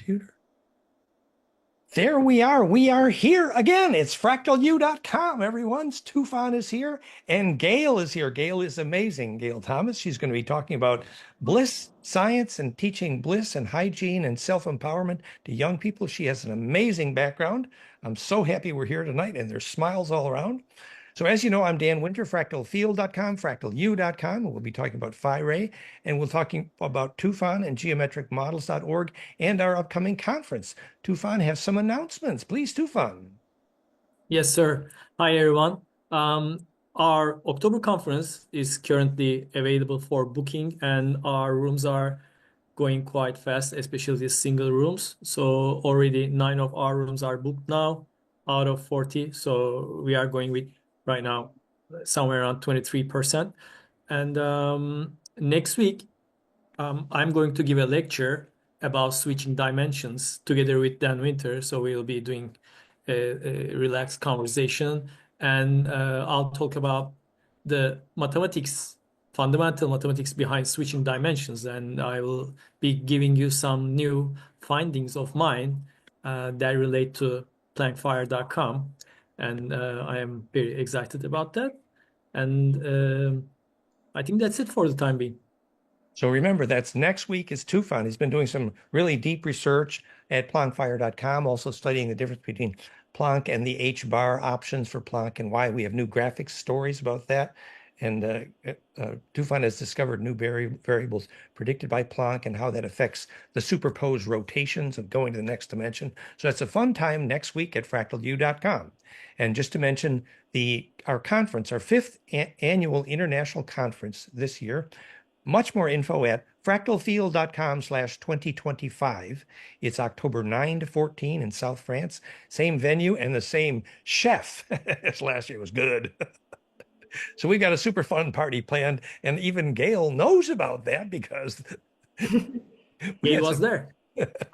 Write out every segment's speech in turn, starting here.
computer. There we are. We are here again. It's fractalu.com, everyone. Tufan is here and Gail is here. Gail is amazing. Gail Thomas. She's going to be talking about bliss, science, and teaching bliss and hygiene and self-empowerment to young people. She has an amazing background. I'm so happy we're here tonight, and there's smiles all around. So as you know, I'm Dan Winter, fractalfield.com, fractalu.com. We'll be talking about phi ray, and we're talking about Tufan and geometricmodels.org and our upcoming conference. Tufan has some announcements. Please, Tufan. Yes, sir. Hi, everyone. Our October conference is currently available for booking, and our rooms are going quite fast, especially the single rooms. So already 9 of our rooms are booked now out of 40. So we are going with right now somewhere around 23%. And next week, I'm going to give a lecture about switching dimensions together with Dan Winter. So we'll be doing a relaxed conversation, and I'll talk about the mathematics, fundamental mathematics behind switching dimensions, and I will be giving you some new findings of mine that relate to plankfire.com, and I am very excited about that. And I think that's it for the time being. So remember, that's next week is Tufan. He's been doing some really deep research at plankfire.com, also studying the difference between Planck and the H-bar options for Planck and why we have new graphics stories about that. And Tufan has discovered new variables predicted by Planck and how that affects the superposed rotations of going to the next dimension. So that's a fun time next week at fractalu.com. And just to mention our conference, our 5th annual international conference this year. Much more info at fractalfield.com/2025. It's October 9 to 14 in South France. Same venue and the same chef as last year. It was good. So we got a super fun party planned, and even Gail knows about that because Gail was there.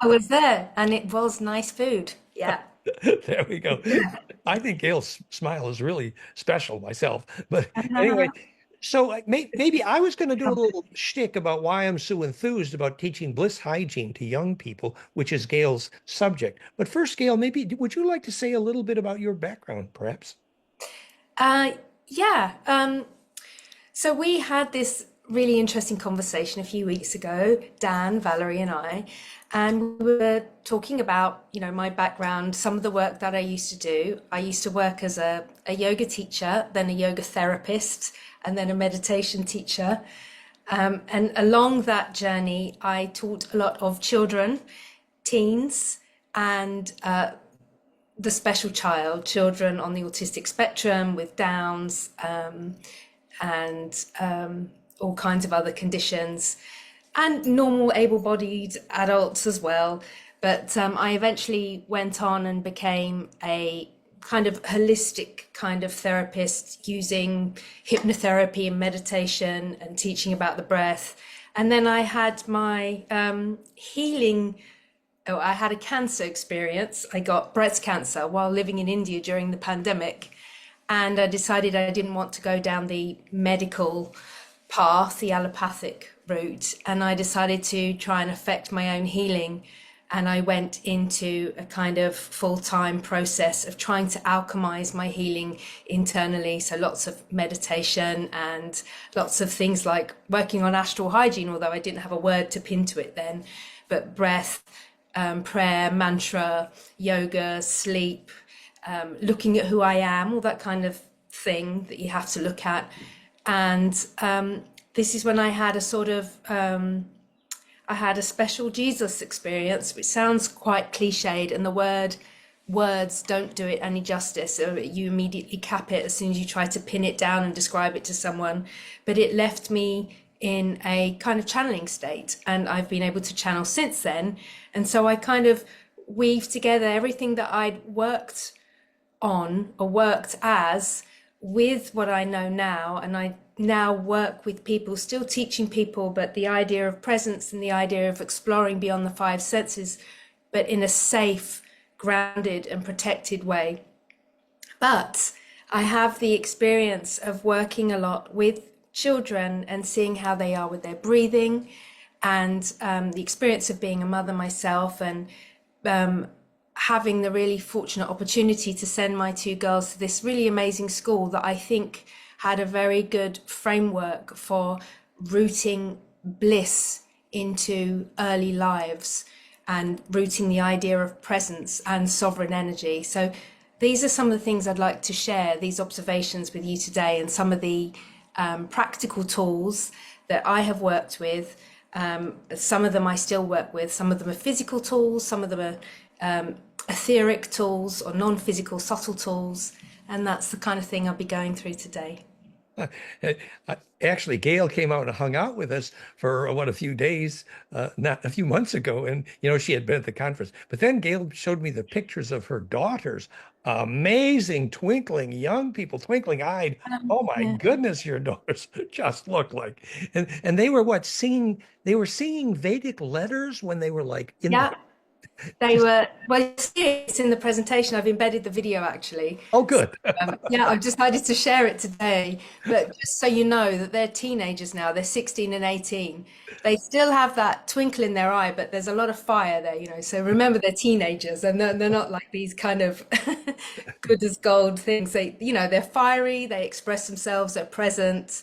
I was there, and it was nice food. Yeah. There we go. I think Gail's smile is really special myself. But anyway, so maybe I was going to do a little shtick about why I'm so enthused about teaching bliss hygiene to young people, which is Gail's subject. But first, Gail, maybe would you like to say a little bit about your background, perhaps? Yeah. So we had this really interesting conversation a few weeks ago, Dan, Valerie, and we were talking about, my background, some of the work that I used to do. I used to work as a yoga teacher, then a yoga therapist, and then a meditation teacher. And along that journey, I taught a lot of children, teens, and the special children on the autistic spectrum with Downs, and all kinds of other conditions, and normal able-bodied adults as well. But I eventually went on and became a kind of holistic kind of therapist, using hypnotherapy and meditation and teaching about the breath. And then I had my healing. Oh, I had a cancer experience. I got breast cancer while living in India during the pandemic. And I decided I didn't want to go down the medical path, the allopathic route. And I decided to try and affect my own healing. And I went into a kind of full-time process of trying to alchemize my healing internally. So lots of meditation and lots of things like working on astral hygiene, although I didn't have a word to pin to it then, but breath, prayer, mantra, yoga, sleep, looking at who I am, all that kind of thing that you have to look at. And this is when I had a sort of, I had a special Jesus experience, which sounds quite cliched, and the words don't do it any justice. You immediately cap it as soon as you try to pin it down and describe it to someone. But it left me in a kind of channeling state, and I've been able to channel since then. And so I kind of weave together everything that I'd worked on or worked as with what I know now. And I now work with people, still teaching people, but the idea of presence and the idea of exploring beyond the 5 senses, but in a safe, grounded and protected way. But I have the experience of working a lot with children and seeing how they are with their breathing, and the experience of being a mother myself, and having the really fortunate opportunity to send my two girls to this really amazing school that I think had a very good framework for rooting bliss into early lives and rooting the idea of presence and sovereign energy. So these are some of the things I'd like to share, these observations with you today, and some of the practical tools that I have worked with. Some of them I still work with, some of them are physical tools, some of them are etheric tools or non-physical subtle tools, and that's the kind of thing I'll be going through today. Actually, Gail came out and hung out with us for a few days, not a few months ago, and she had been at the conference. But then Gail showed me the pictures of her daughters, amazing, twinkling young people, twinkling-eyed. Oh my Yeah. goodness, your daughters just look like, and they were what, singing? They were singing Vedic letters when they were like in Yeah, the. they were, well, it's in the presentation. I've embedded the video actually. Oh, good. Yeah, I've decided to share it today. But just so you know that they're teenagers now, they're 16 and 18. They still have that twinkle in their eye, but there's a lot of fire there. So remember they're teenagers, and they're not like these kind of good as gold things. They're fiery, they express themselves, they're present,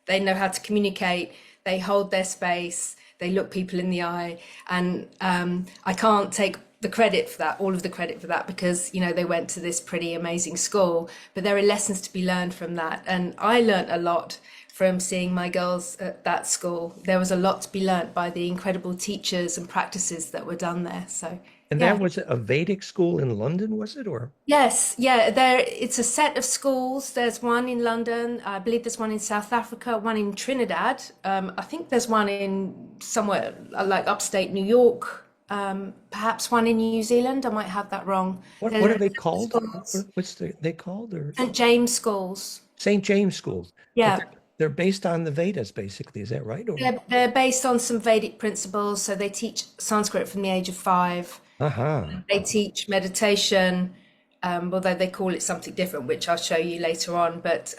they know how to communicate, they hold their space, they look people in the eye. And I can't take the credit for that, all of the credit for that, because they went to this pretty amazing school, but there are lessons to be learned from that. And I learned a lot from seeing my girls at that school. There was a lot to be learned by the incredible teachers and practices that were done there. So And yeah. that was a Vedic school in London, was it? Or Yes, yeah, it's a set of schools. There's one in London, I believe there's one in South Africa, one in Trinidad. I think there's one in somewhere like upstate New York, perhaps one in New Zealand. I might have that wrong. what There are they are called? schools, What's they called? Or St. James schools. St. James schools, but Yeah, they're based on the Vedas, basically. Is that right? Or they're based on some Vedic principles. So they teach Sanskrit from the age of 5. uh-huh. They teach meditation, although they call it something different, which I'll show you later on. But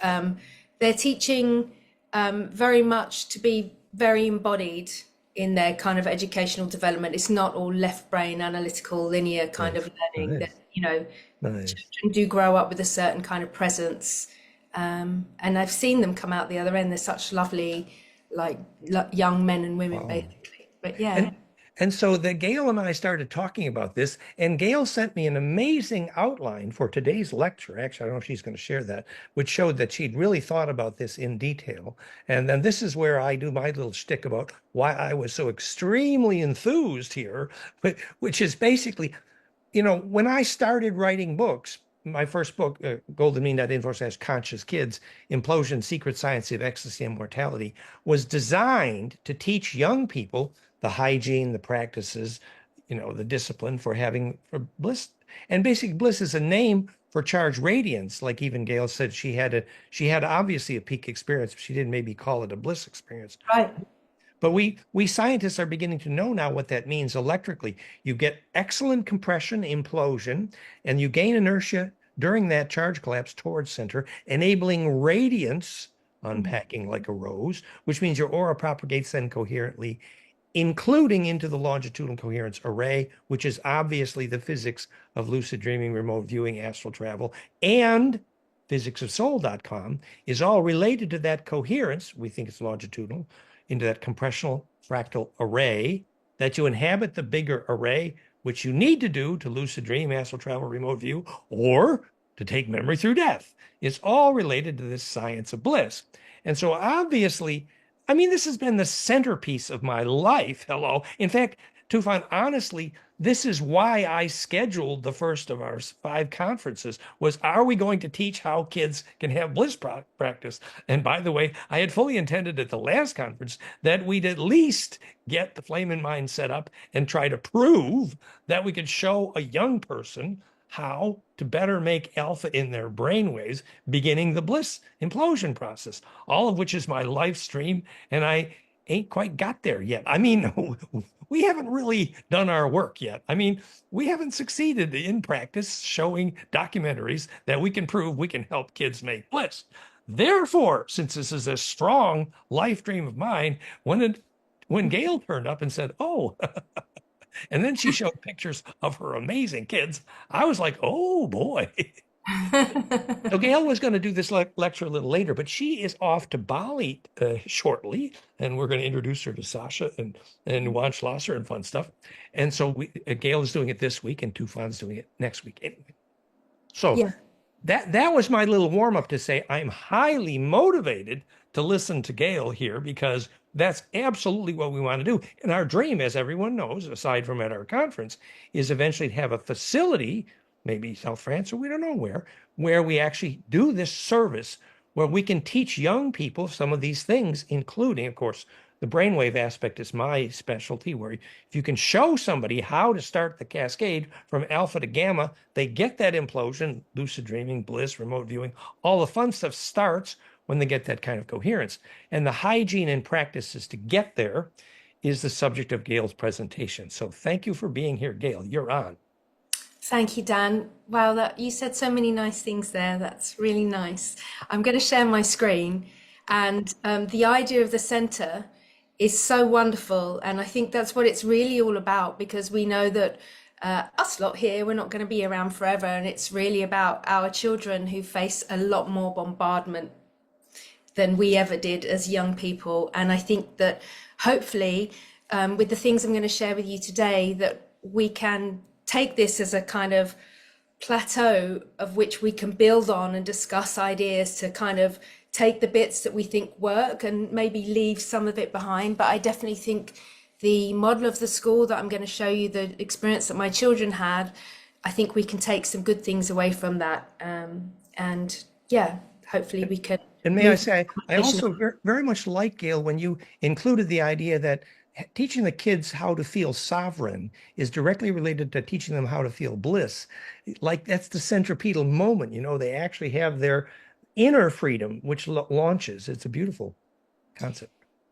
they're teaching very much to be very embodied in their kind of educational development. It's not all left brain, analytical, linear kind of learning. That Nice. children do grow up with a certain kind of presence. And I've seen them come out the other end. They're such lovely, like young men and women, basically. But yeah. And so the Gail and I started talking about this, and Gail sent me an amazing outline for today's lecture. Actually, I don't know if she's going to share that, which showed that she'd really thought about this in detail. And then this is where I do my little shtick about why I was so extremely enthused here, which is basically, when I started writing books, my first book, goldenmean.info/conscious kids, Implosion, Secret Science of Ecstasy and Mortality, was designed to teach young people the hygiene, the practices, the discipline for bliss. And basic bliss is a name for charged radiance. Like even Gail said, she had obviously a peak experience, but she didn't maybe call it a bliss experience. Right. But we scientists are beginning to know now what that means electrically. You get excellent compression, implosion, and you gain inertia during that charge collapse towards center, enabling radiance unpacking like a rose, which means your aura propagates then coherently, including into the longitudinal coherence array, which is obviously the physics of lucid dreaming, remote viewing, astral travel, and physicsofsoul.com is all related to that coherence. We think it's longitudinal, into that compressional fractal array, that you inhabit the bigger array, which you need to do to lucid dream, astral travel, remote view, or to take memory through death. It's all related to this science of bliss. And so obviously, this has been the centerpiece of my life. Hello. In fact, Tufan, honestly, this is why I scheduled the first of our 5 conferences was, are we going to teach how kids can have bliss practice? And by the way, I had fully intended at the last conference that we'd at least get the Flame in Mind set up and try to prove that we could show a young person how to better make alpha in their brainwaves, beginning the bliss implosion process, all of which is my life stream. And I ain't quite got there yet. We haven't really done our work yet. We haven't succeeded in practice showing documentaries that we can prove we can help kids make bliss. Therefore, since this is a strong life dream of mine, wanted when Gail turned up and said, "Oh," and then she showed pictures of her amazing kids, I was like, "Oh boy." So Gail was going to do this lecture a little later, but she is off to Bali shortly, and we're going to introduce her to Sasha and Juan Schlosser and fun stuff. And so Gail is doing it this week, and Tufan's doing it next week. Anyway, so Yeah. that was my little warm up to say I'm highly motivated to listen to Gail here because that's absolutely what we want to do. And our dream, as everyone knows, aside from at our conference, is eventually to have a facility, maybe South France or we don't know where we actually do this service where we can teach young people some of these things, including, of course, the brainwave aspect is my specialty, where if you can show somebody how to start the cascade from alpha to gamma, they get that implosion, lucid dreaming, bliss, remote viewing, all the fun stuff starts when they get that kind of coherence. And the hygiene and practices to get there is the subject of Gail's presentation. So thank you for being here, Gail. You're on. Thank you, Dan. Wow, you said so many nice things there. That's really nice. I'm going to share my screen, and the idea of the center is so wonderful, and I think that's what it's really all about, because we know that us lot here, we're not going to be around forever, and it's really about our children who face a lot more bombardment than we ever did as young people. And I think that hopefully with the things I'm going to share with you today, that we can take this as a kind of plateau of which we can build on and discuss ideas to kind of take the bits that we think work and maybe leave some of it behind. But I definitely think the model of the school that I'm going to show you, the experience that my children had, I think we can take some good things away from that. And yeah, hopefully we can. And may I say, I also very much like, Gail, when you included the idea that teaching the kids how to feel sovereign is directly related to teaching them how to feel bliss. Like that's the centripetal moment, they actually have their inner freedom, which launches. It's a beautiful concept.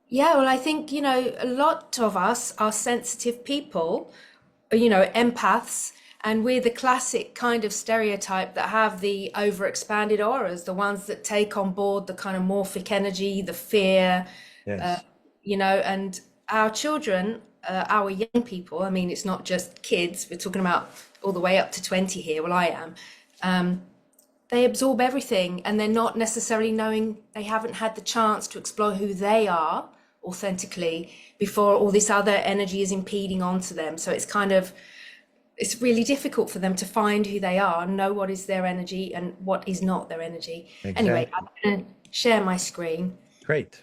Yeah, well, I think, a lot of us are sensitive people, empaths, and we're the classic kind of stereotype that have the overexpanded auras, the ones that take on board the kind of morphic energy, the fear, Yes. And our children, our young people, I mean, it's not just kids, we're talking about all the way up to 20 here, well, I am. They absorb everything, and they're not necessarily knowing, they haven't had the chance to explore who they are authentically before all this other energy is impeding onto them. So it's really difficult for them to find who they are, know what is their energy and what is not their energy. Exactly. Anyway, I'm going to share my screen. Great.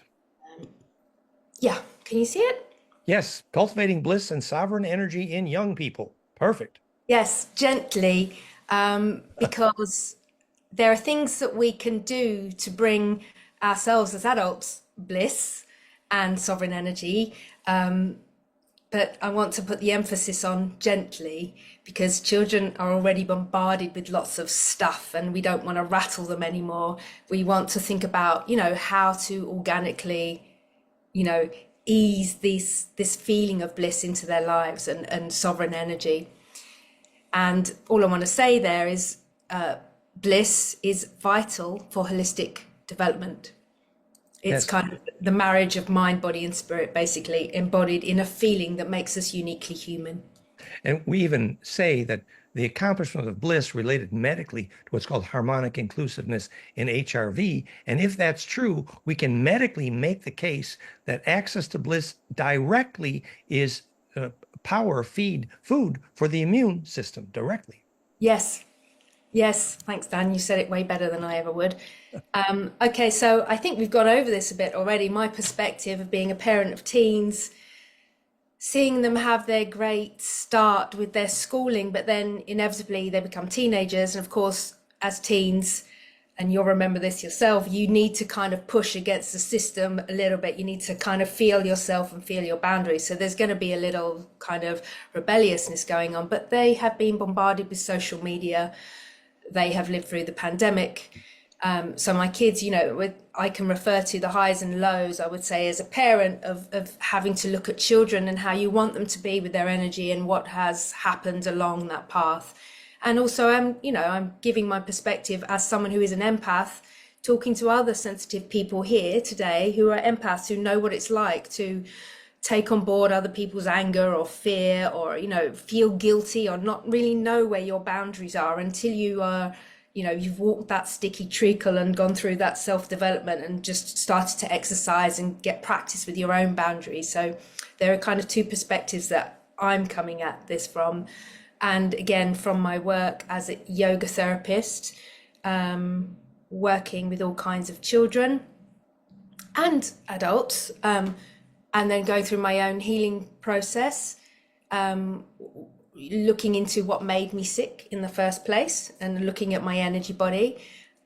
Yeah, can you see it? Yes, cultivating bliss and sovereign energy in young people. Perfect. Yes, gently, because there are things that we can do to bring ourselves as adults bliss and sovereign energy. But I want to put the emphasis on gently, because children are already bombarded with lots of stuff and we don't want to rattle them anymore. We want to think about, how to organically, ease this feeling of bliss into their lives and sovereign energy. And all I want to say there is bliss is vital for holistic development. It's kind of the marriage of mind, body, and spirit, basically embodied in a feeling that makes us uniquely human. And we even say that the accomplishment of bliss related medically to what's called harmonic inclusiveness in HRV. And if that's true, we can medically make the case that access to bliss directly is food for the immune system directly. Yes. Yes, thanks, Dan. You said it way better than I ever would. Okay, so I think we've gone over this a bit already. My perspective of being a parent of teens, seeing them have their great start with their schooling, but then inevitably they become teenagers. And of course, as teens, and you'll remember this yourself, you need to kind of push against the system a little bit. You need to kind of feel yourself and feel your boundaries. So there's going to be a little kind of rebelliousness going on, but they have been bombarded with social media. They have lived through the pandemic. So my kids, I can refer to the highs and lows, I would say, as a parent of having to look at children and how you want them to be with their energy and what has happened along that path. And also, I'm giving my perspective as someone who is an empath, talking to other sensitive people here today who are empaths, who know what it's like to take on board other people's anger or fear, or feel guilty, or not really know where your boundaries are until you are, you've walked that sticky treacle and gone through that self-development and just started to exercise and get practice with your own boundaries. So there are kind of two perspectives that I'm coming at this from. And again, from my work as a yoga therapist, working with all kinds of children and adults, and then going through my own healing process, looking into what made me sick in the first place and looking at my energy body.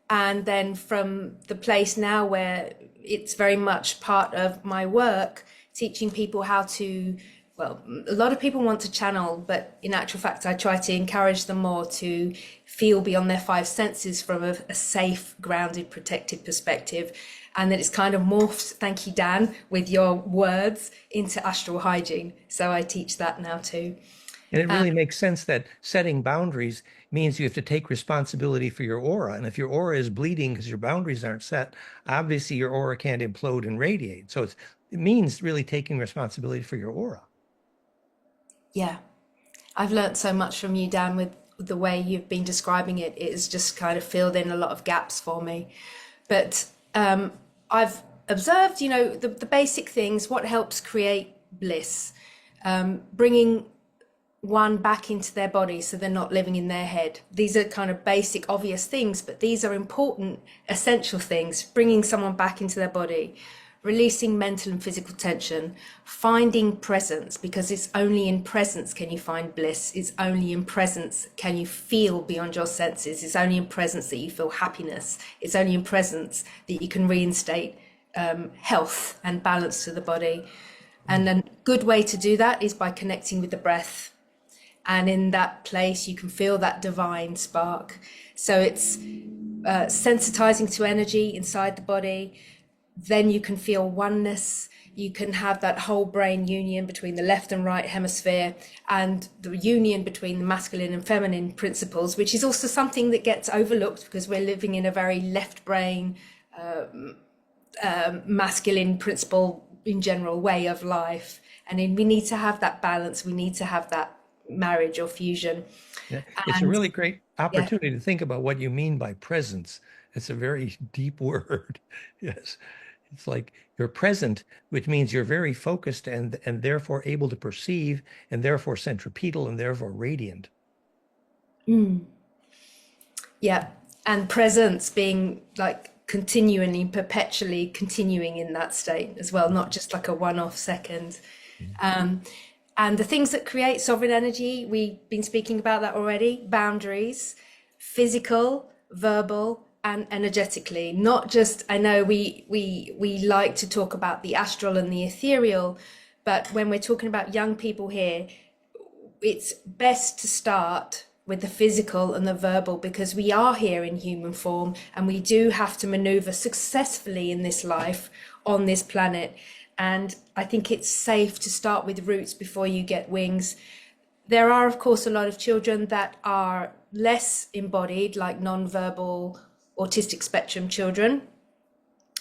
And then from the place now where it's very much part of my work, teaching people how to, well, a lot of people want to channel, but in actual fact, I try to encourage them more to feel beyond their five senses from a safe, grounded, protected perspective. And then it's kind of morphed, thank you, Dan, with your words, into astral hygiene. So I teach that now too. And it really makes sense that setting boundaries means you have to take responsibility for your aura. And if your aura is bleeding because your boundaries aren't set, obviously your aura can't implode and radiate. So it means really taking responsibility for your aura. Yeah, I've learned so much from you, Dan, with the way you've been describing it. It has just kind of filled in a lot of gaps for me. But I've observed, the basic things, what helps create bliss, bringing one back into their body so they're not living in their head. These are kind of basic, obvious things, but these are important, essential things. Bringing someone back into their body, releasing mental and physical tension, finding presence, because it's only in presence can you find bliss. It's only in presence can you feel beyond your senses. It's only in presence that you feel happiness. It's only in presence that you can reinstate health and balance to the body. And a good way to do that is by connecting with the breath. And in that place, you can feel that divine spark. So it's sensitizing to energy inside the body. Then you can feel oneness. You can have that whole brain union between the left and right hemisphere, and the union between the masculine and feminine principles, which is also something that gets overlooked because we're living in a very left brain, masculine principle in general way of life. And we need to have that balance. We need to have that marriage or fusion. Yeah. It's a really great opportunity to think about what you mean by presence. It's a very deep word. Yes. It's like you're present, which means you're very focused and therefore able to perceive, and therefore centripetal, and therefore radiant. Yeah. And presence being like continually, perpetually continuing in that state as well, not just like a one-off second. And the things that create sovereign energy, we've been speaking about that already: boundaries, physical, verbal, and energetically. Not just, I know we like to talk about the astral and the ethereal, but when we're talking about young people here, it's best to start with the physical and the verbal, because we are here in human form and we do have to maneuver successfully in this life on this planet. And I think it's safe to start with roots before you get wings. There are, of course, a lot of children that are less embodied, like non-verbal autistic spectrum children.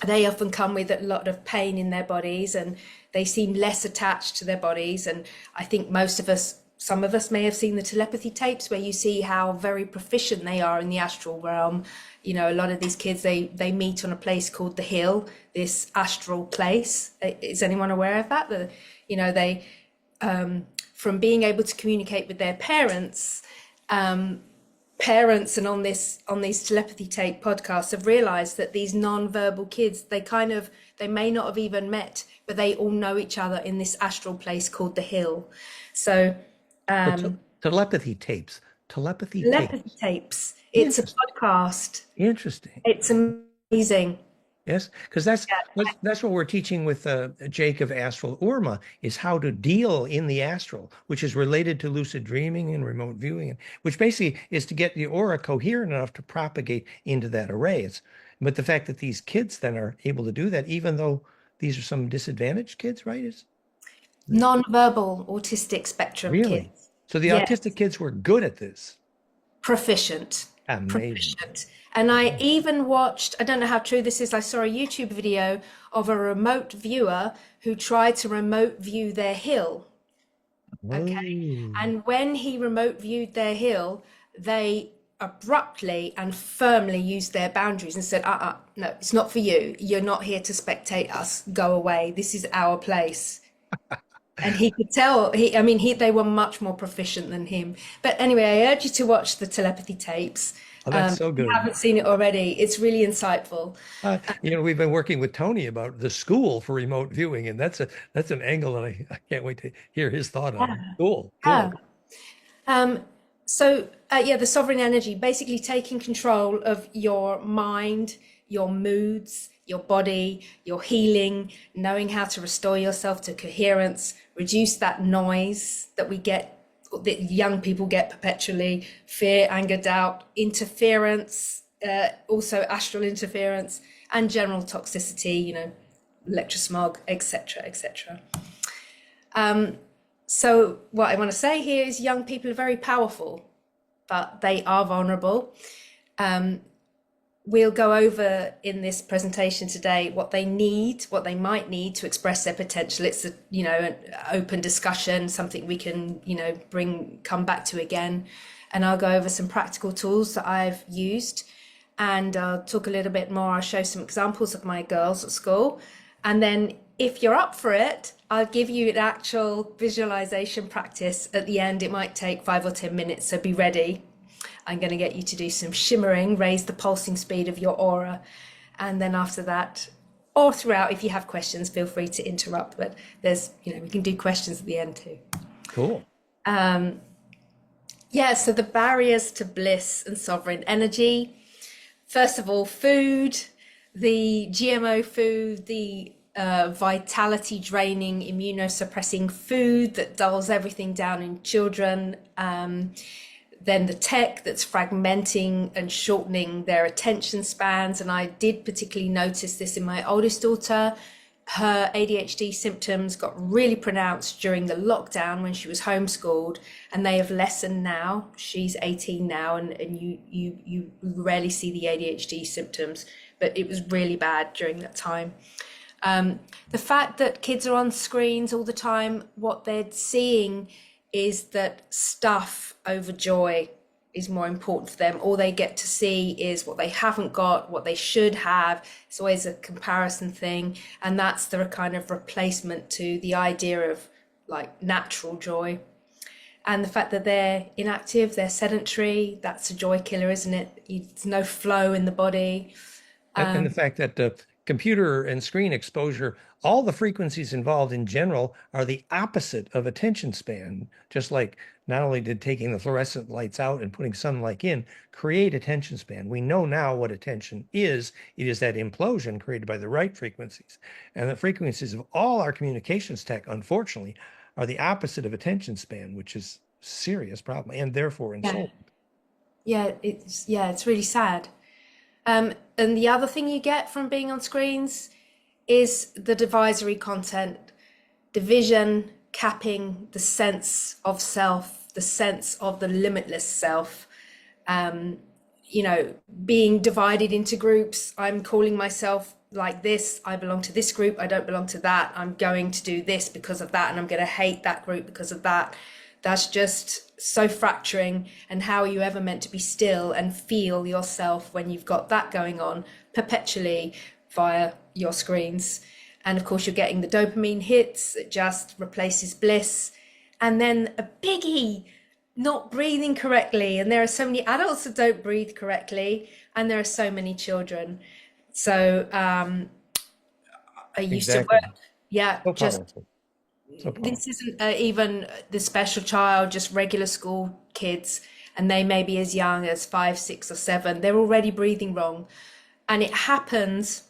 They often come with a lot of pain in their bodies and they seem less attached to their bodies. And I think some of us may have seen the telepathy tapes where you see how very proficient they are in the astral realm. A lot of these kids, they meet on a place called the Hill, this astral place. Is anyone aware of that? They, from being able to communicate with their parents and on these telepathy tape podcasts have realized that these non-verbal kids, they may not have even met, but they all know each other in this astral place called the Hill. So telepathy tapes. Telepathy tapes. It's a podcast. Interesting. It's amazing. Yes, because that's what we're teaching with Jake of Astral Urma, is how to deal in the astral, which is related to lucid dreaming and remote viewing, which basically is to get the aura coherent enough to propagate into that array. But the fact that these kids then are able to do that, even though these are some disadvantaged kids, right? Non-verbal autistic spectrum kids. So the autistic kids were good at this. Proficient. Amazing. proficient. And I even watched, I don't know how true this is, I saw a YouTube video of a remote viewer who tried to remote view their hill. Okay. Oh. And when he remote viewed their hill, they abruptly and firmly used their boundaries and said, no, it's not for you. You're not here to spectate us. Go away. This is our place. And he could tell, they were much more proficient than him. But anyway, I urge you to watch the telepathy tapes. Oh, that's so If you good. haven't seen it already, it's really insightful. We've been working with Tony about the school for remote viewing, and that's an angle that I can't wait to hear his thought on. Cool. Yeah. The sovereign energy, basically taking control of your mind, your moods, your body, your healing, knowing how to restore yourself to coherence, reduce that noise that we get, that young people get perpetually, fear, anger, doubt, interference, also astral interference, and general toxicity, electrosmog, etc., etc. So what I want to say here is young people are very powerful, but they are vulnerable. We'll go over in this presentation today what they might need to express their potential. It's an open discussion, something we can, come back to again. And I'll go over some practical tools that I've used, and I'll talk a little bit more. I'll show some examples of my girls at school. And then if you're up for it, I'll give you an actual visualization practice at the end. It might take 5 or 10 minutes, so be ready. I'm going to get you to do some shimmering, raise the pulsing speed of your aura. And then after that, or throughout, if you have questions, feel free to interrupt. But there's, we can do questions at the end too. Cool. So the barriers to bliss and sovereign energy. First of all, food, the GMO food, the vitality draining, immunosuppressing food that dulls everything down in children. Then the tech that's fragmenting and shortening their attention spans. And I did particularly notice this in my oldest daughter. Her ADHD symptoms got really pronounced during the lockdown when she was homeschooled, and they have lessened now. She's 18 now, and you rarely see the ADHD symptoms, but it was really bad during that time. The fact that kids are on screens all the time, what they're seeing is that stuff over joy is more important for them. All they get to see is what they haven't got, what they should have. It's always a comparison thing. And that's the kind of replacement to the idea of like natural joy. And the fact that they're inactive, they're sedentary, that's a joy killer, isn't it? There's no flow in the body. And the fact that computer and screen exposure, all the frequencies involved in general are the opposite of attention span. Just like not only did taking the fluorescent lights out and putting sunlight in create attention span, we know now what attention is. It is that implosion created by the right frequencies. And the frequencies of all our communications tech, unfortunately, are the opposite of attention span, which is a serious problem and therefore insulting. It's really sad. And the other thing you get from being on screens is the divisory content, division, capping, the sense of self, the sense of the limitless self, being divided into groups. I'm calling myself like this. I belong to this group. I don't belong to that. I'm going to do this because of that. And I'm going to hate that group because of that. That's just so fracturing. And how are you ever meant to be still and feel yourself when you've got that going on perpetually via your screens? And of course, you're getting the dopamine hits. It just replaces bliss. And then a biggie, not breathing correctly. And there are so many adults that don't breathe correctly. And there are so many children. So I used to work. Yeah, So just powerful. So powerful. this isn't even the special child, just regular school kids, and they may be as young as 5, 6, or 7. They're already breathing wrong, and it happens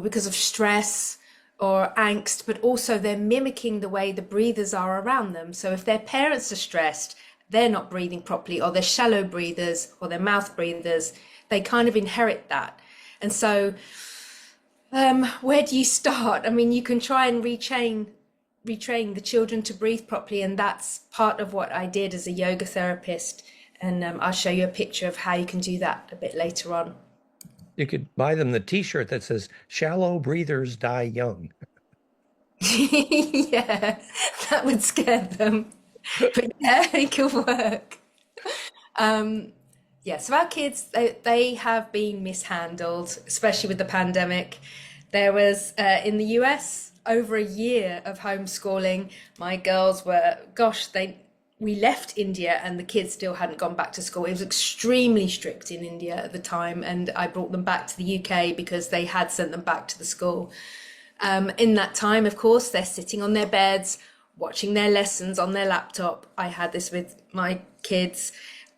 because of stress or angst, but also they're mimicking the way the breathers are around them. So if their parents are stressed, they're not breathing properly, or they're shallow breathers, or they're mouth breathers. They kind of inherit that. And so where do you start? I mean, you can try and retrain the children to breathe properly, and that's part of what I did as a yoga therapist And I'll show you a picture of how you can do that a bit later on. You could buy them the t-shirt that says "Shallow breathers die young." Yeah, that would scare them. But yeah, it could work. Yeah, so our kids, they have been mishandled, especially with the pandemic. There was, in the US, over a year of homeschooling. My girls were, gosh, we left India and the kids still hadn't gone back to school. It was extremely strict in India at the time, and I brought them back to the UK because they had sent them back to the school. In that time, of course, they're sitting on their beds, watching their lessons on their laptop. I had this with my kids,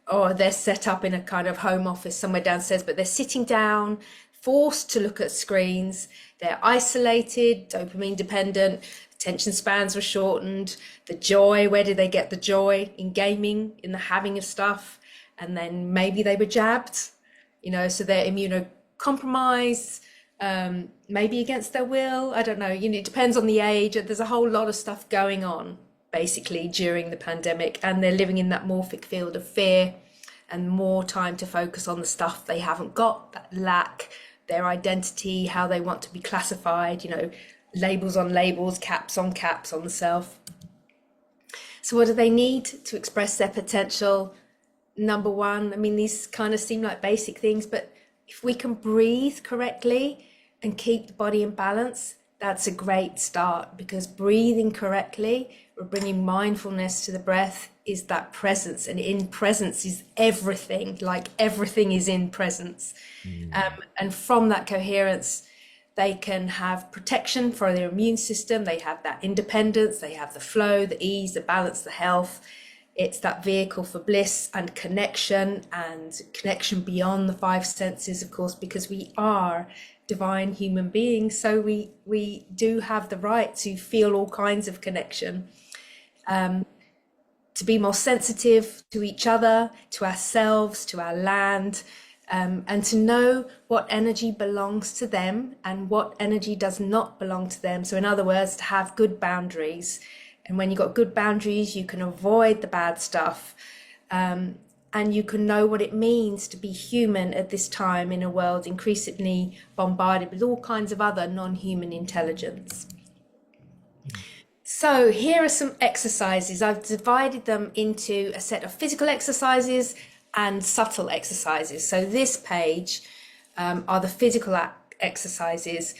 or they're set up in a kind of home office somewhere downstairs, but they're sitting down, forced to look at screens. They're isolated, dopamine dependent, attention spans were shortened. The joy, where did they get the joy? In gaming, in the having of stuff. And then maybe they were jabbed, so they're immunocompromised, maybe against their will. I don't know, it depends on the age. There's a whole lot of stuff going on basically during the pandemic, and they're living in that morphic field of fear and more time to focus on the stuff they haven't got, that lack, their identity, how they want to be classified, labels on labels, caps on the self. So what do they need to express their potential? Number one, these kind of seem like basic things, but if we can breathe correctly and keep the body in balance, that's a great start, because breathing correctly, we're bringing mindfulness to the breath, is that presence, and in presence is everything, like everything is in presence. And from that coherence, they can have protection for their immune system, they have that independence, they have the flow, the ease, the balance, the health. It's that vehicle for bliss and connection beyond the five senses, of course, because we are divine human beings. So we do have the right to feel all kinds of connection, to be more sensitive to each other, to ourselves, to our land, and to know what energy belongs to them and what energy does not belong to them. So in other words, to have good boundaries. And when you've got good boundaries, you can avoid the bad stuff. And you can know what it means to be human at this time in a world increasingly bombarded with all kinds of other non-human intelligence. So here are some exercises. I've divided them into a set of physical exercises and subtle exercises. So this page are the physical exercises.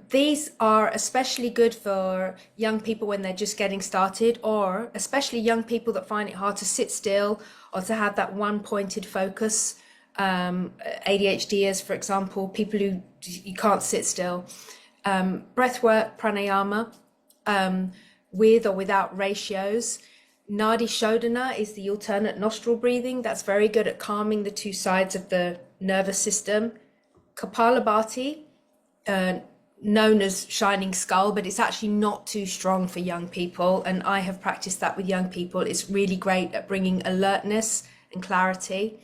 These are especially good for young people when they're just getting started, or especially young people that find it hard to sit still or to have that one pointed focus. ADHDers, for example, people who you can't sit still. Breath work, pranayama, with or without ratios. Nadi Shodhana is the alternate nostril breathing. That's very good at calming the two sides of the nervous system. Kapalabhati, known as shining skull, but it's actually not too strong for young people, and I have practiced that with young people. It's really great at bringing alertness and clarity.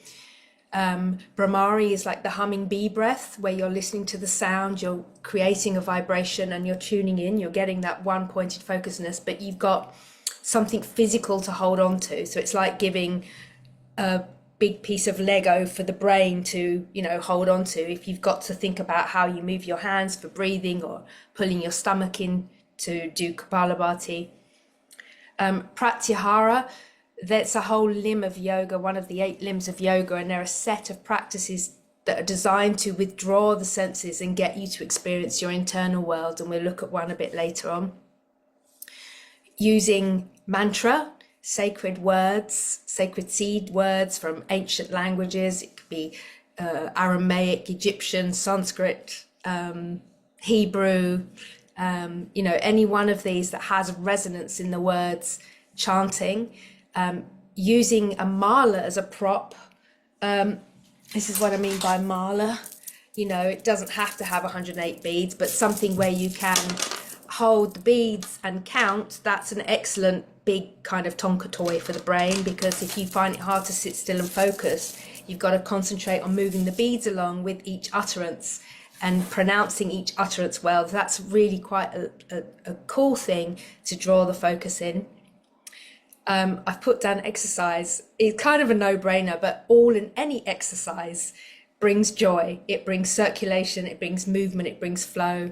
Brahmari is like the humming bee breath, where you're listening to the sound, you're creating a vibration and you're tuning in, you're getting that one pointed focusness, but you've got something physical to hold on to. So it's like giving a big piece of Lego for the brain to, hold on to. If you've got to think about how you move your hands for breathing or pulling your stomach in to do Kapalabhati. Pratyahara, that's a whole limb of yoga, one of the 8 limbs of yoga, and they're a set of practices that are designed to withdraw the senses and get you to experience your internal world, and we'll look at one a bit later on. Using mantra, sacred words, sacred seed words from ancient languages. It could be Aramaic, Egyptian, Sanskrit, Hebrew, any one of these that has resonance in the words, chanting, using a mala as a prop. This is what I mean by mala. It doesn't have to have 108 beads, but something where you can hold the beads and count. That's an excellent big kind of Tonka toy for the brain, because if you find it hard to sit still and focus, you've got to concentrate on moving the beads along with each utterance and pronouncing each utterance well. That's really quite a cool thing to draw the focus in. I've put down exercise. It's kind of a no-brainer, but all in any exercise brings joy. It brings circulation, it brings movement, it brings flow.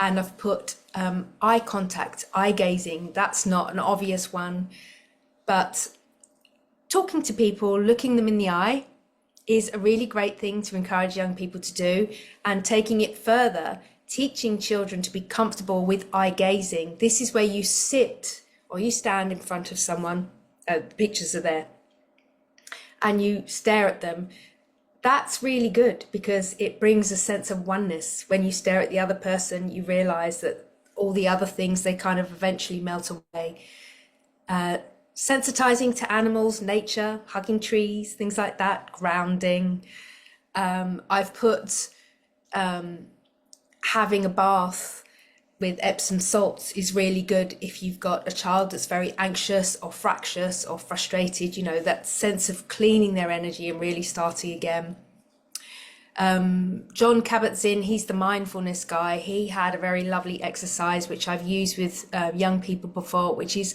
And I've put eye contact, eye gazing. That's not an obvious one, but talking to people, looking them in the eye is a really great thing to encourage young people to do. And taking it further, teaching children to be comfortable with eye gazing. This is where you sit or you stand in front of someone, the pictures are there, and you stare at them. That's really good because it brings a sense of oneness. When you stare at the other person, you realize that all the other things, they kind of eventually melt away. Sensitizing to animals, nature, hugging trees, things like that, grounding. I've put having a bath with Epsom salts is really good if you've got a child that's very anxious or fractious or frustrated, you know, that sense of cleaning their energy and really starting again. John Kabat-Zinn, he's the mindfulness guy. He had a very lovely exercise, which I've used with young people before, which is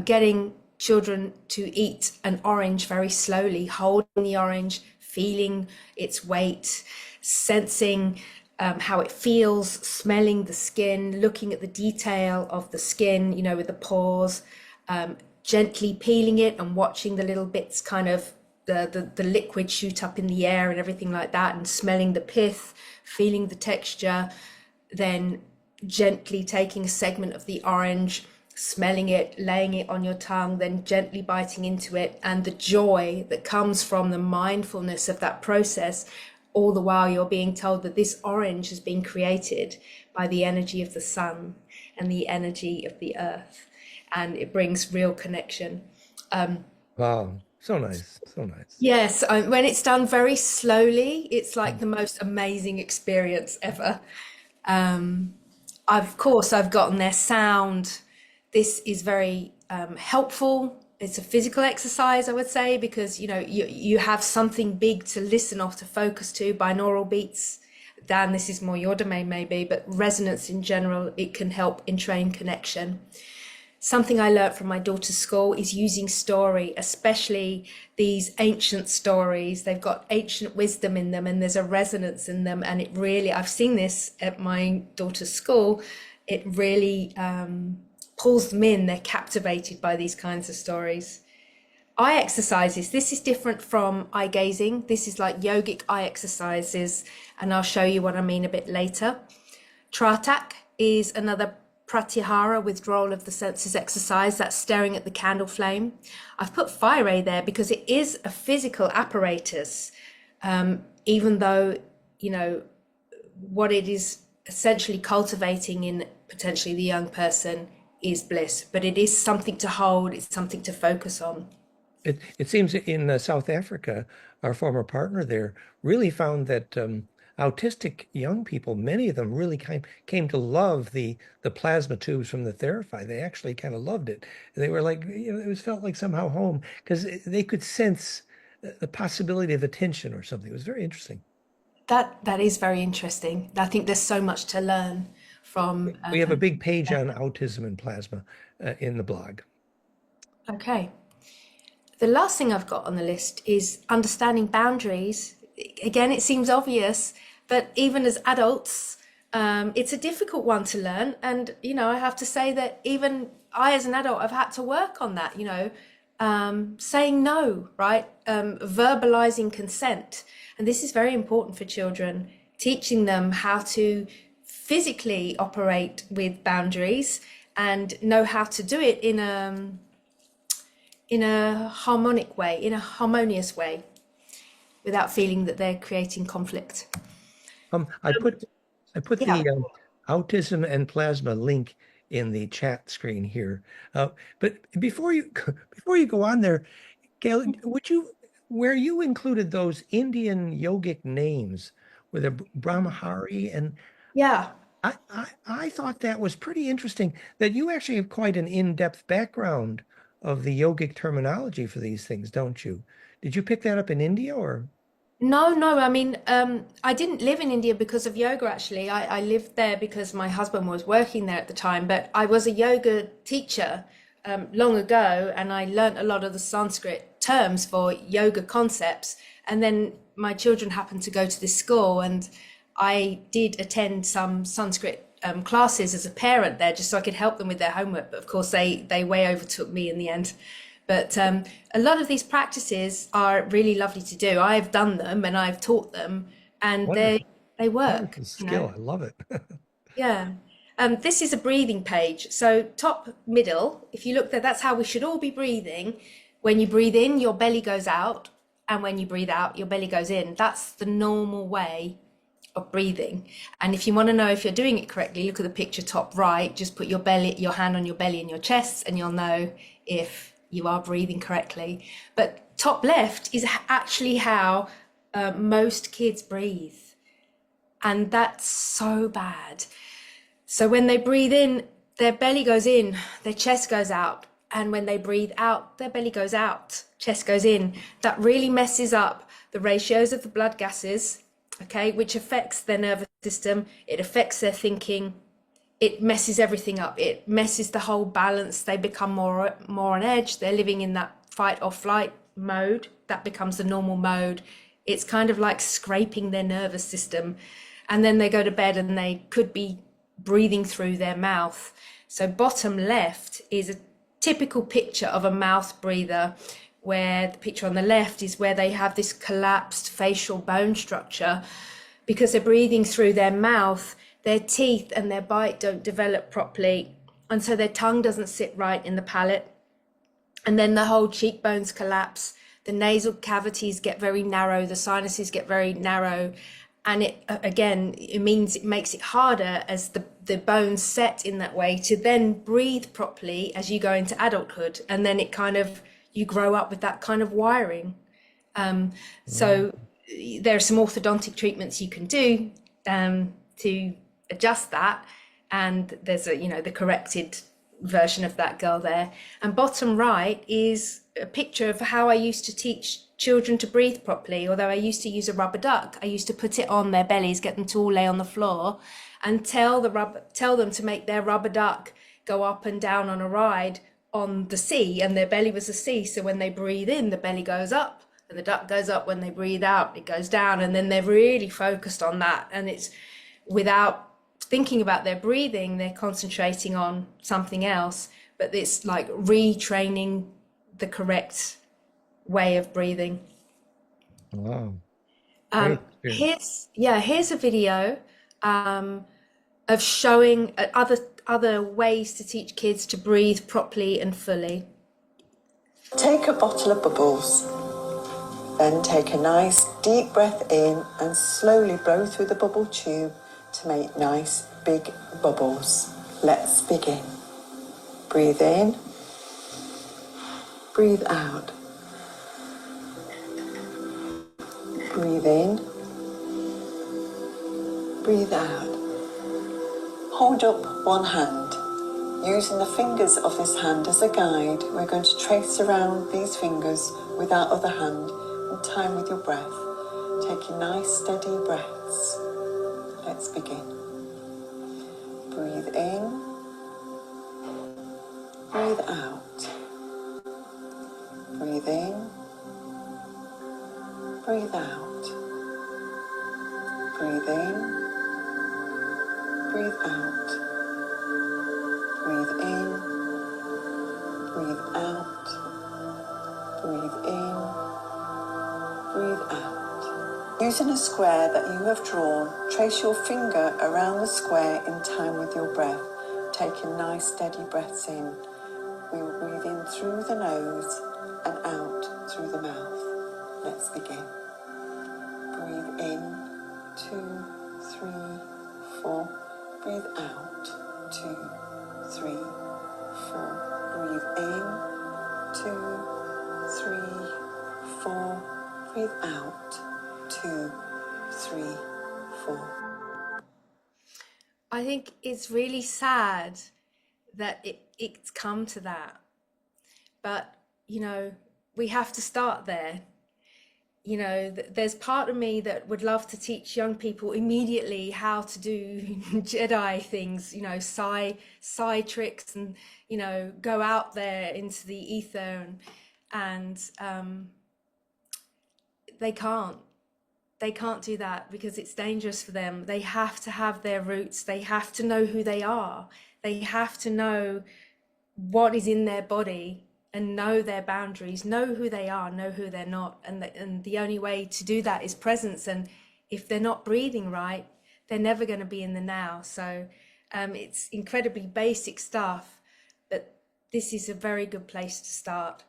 getting children to eat an orange very slowly, holding the orange, feeling its weight, sensing how it feels, smelling the skin, looking at the detail of the skin, you know, with the pores, gently peeling it and watching the little bits kind of the liquid shoot up in the air and everything like that, and smelling the pith, feeling the texture, then gently taking a segment of the orange, smelling it, laying it on your tongue, then gently biting into it, and the joy that comes from the mindfulness of that process. All the while you're being told that this orange has been created by the energy of the sun and the energy of the earth, and it brings real connection. Wow, so nice, so nice. Yes, when it's done very slowly, it's like the most amazing experience ever. Of course, I've gotten their sound. This is very helpful. It's a physical exercise, I would say, because you know you have something big to listen off, to focus to. Binaural beats, Dan, this is more your domain maybe, but resonance in general, it can help entrain connection. Something I learned from my daughter's school is using story, especially these ancient stories. They've got ancient wisdom in them and there's a resonance in them, and it really, I've seen this at my daughter's school, it really pulls them in. They're captivated by these kinds of stories. Eye exercises. This is different from eye gazing. This is like yogic eye exercises, and I'll show you what I mean a bit later. Tratak is another pratyahara, withdrawal of the senses exercise. That's staring at the candle flame. I've put fire there because it is a physical apparatus, even though, you know, what it is essentially cultivating in potentially the young person is bliss, but it is something to hold, it's something to focus on. It seems in South Africa, our former partner there really found that autistic young people, many of them really came to love the plasma tubes from the Therify. They actually kind of loved it. They were like, you know, it was felt like somehow home because they could sense the possibility of attention or something. It was very interesting. That is very interesting. I think there's so much to learn from. We have a big page on autism and plasma in the blog. Okay. The last thing I've got on the list is understanding boundaries. Again, it seems obvious, but even as adults, it's a difficult one to learn. And, you know, I have to say that even I, as an adult, I've had to work on that, you know, saying no, right? Verbalizing consent. And this is very important for children, teaching them how to physically operate with boundaries and know how to do it in a harmonic way, in a harmonious way, without feeling that they're creating conflict. I put Yeah. the autism and plasma link in the chat screen here. But before you go on there, Gail, where you included those Indian yogic names with a Brahmahari, and Yeah. I thought that was pretty interesting that you actually have quite an in-depth background of the yogic terminology for these things, don't you? Did you pick that up in India or? No. I mean, I didn't live in India because of yoga, actually. I lived there because my husband was working there at the time, but I was a yoga teacher long ago, and I learnt a lot of the Sanskrit terms for yoga concepts. And then my children happened to go to this school, and I did attend some Sanskrit classes as a parent there, just so I could help them with their homework. But of course, they way overtook me in the end. But a lot of these practices are really lovely to do. I've done them and I've taught them, and Wonderful. they work. Wonderful skill. I love it. Yeah. This is a breathing page. So top middle, if you look there, that's how we should all be breathing. When you breathe in, your belly goes out, and when you breathe out, your belly goes in. That's the normal way of breathing. And if you want to know if you're doing it correctly, look at the picture top right. Just put your hand on your belly and your chest, and you'll know if you are breathing correctly. But top left is actually how most kids breathe. And that's so bad. So when they breathe in, their belly goes in, their chest goes out. And when they breathe out, their belly goes out, chest goes in. That really messes up the ratios of the blood gases, okay, which affects their nervous system. It affects their thinking. It messes everything up. It messes the whole balance. They become more on edge. They're living in that fight or flight mode. That becomes the normal mode. It's kind of like scraping their nervous system. And then they go to bed and they could be breathing through their mouth. So bottom left is a typical picture of a mouth breather, where the picture on the left is where they have this collapsed facial bone structure because they're breathing through their mouth. Their teeth and their bite don't develop properly, and so their tongue doesn't sit right in the palate, and then the whole cheekbones collapse, the nasal cavities get very narrow, the sinuses get very narrow, and it makes it harder as the bones set in that way to then breathe properly as you go into adulthood. And then you grow up with that kind of wiring. So there are some orthodontic treatments you can do to adjust that. And there's the corrected version of that girl there. And bottom right is a picture of how I used to teach children to breathe properly. Although I used to use a rubber duck, I used to put it on their bellies, get them to all lay on the floor, and tell them to make their rubber duck go up and down on a ride on the sea, and their belly was the sea. So when they breathe in, the belly goes up, and the duck goes up. When they breathe out, it goes down. And then they're really focused on that, and it's without thinking about their breathing, they're concentrating on something else. But it's like retraining the correct way of breathing. Wow. Here's a video of showing other ways to teach kids to breathe properly and fully. Take a bottle of bubbles, then take a nice deep breath in and slowly blow through the bubble tube to make nice big bubbles. Let's begin. Breathe in, breathe out. Breathe in, breathe out. Hold up one hand. Using the fingers of this hand as a guide, we're going to trace around these fingers with our other hand in time with your breath. Taking nice steady breaths. Let's begin. Breathe in, breathe out. Breathe in, breathe out. Breathe in, breathe out. Breathe in, breathe out. Breathe in, breathe out. Using a square that you have drawn, trace your finger around the square in time with your breath, taking nice steady breaths in. We will breathe in through the nose and out through the mouth. Let's begin. Breathe in, 2, 3, 4. Breathe out, 2, 3, 4. Breathe in, 2, 3, 4. Breathe out, 2, 3, 4. I think it's really sad that it's come to that. But, we have to start there. you know, there's part of me that would love to teach young people immediately how to do Jedi things, you know, psi tricks, and, you know, go out there into the ether, and they can't. They can't do that because it's dangerous for them. They have to have their roots. They have to know who they are. They have to know what is in their body and know their boundaries, know who they are, know who they're not. And the only way to do that is presence. And if they're not breathing right, they're never going to be in the now. So it's incredibly basic stuff, but this is a very good place to start.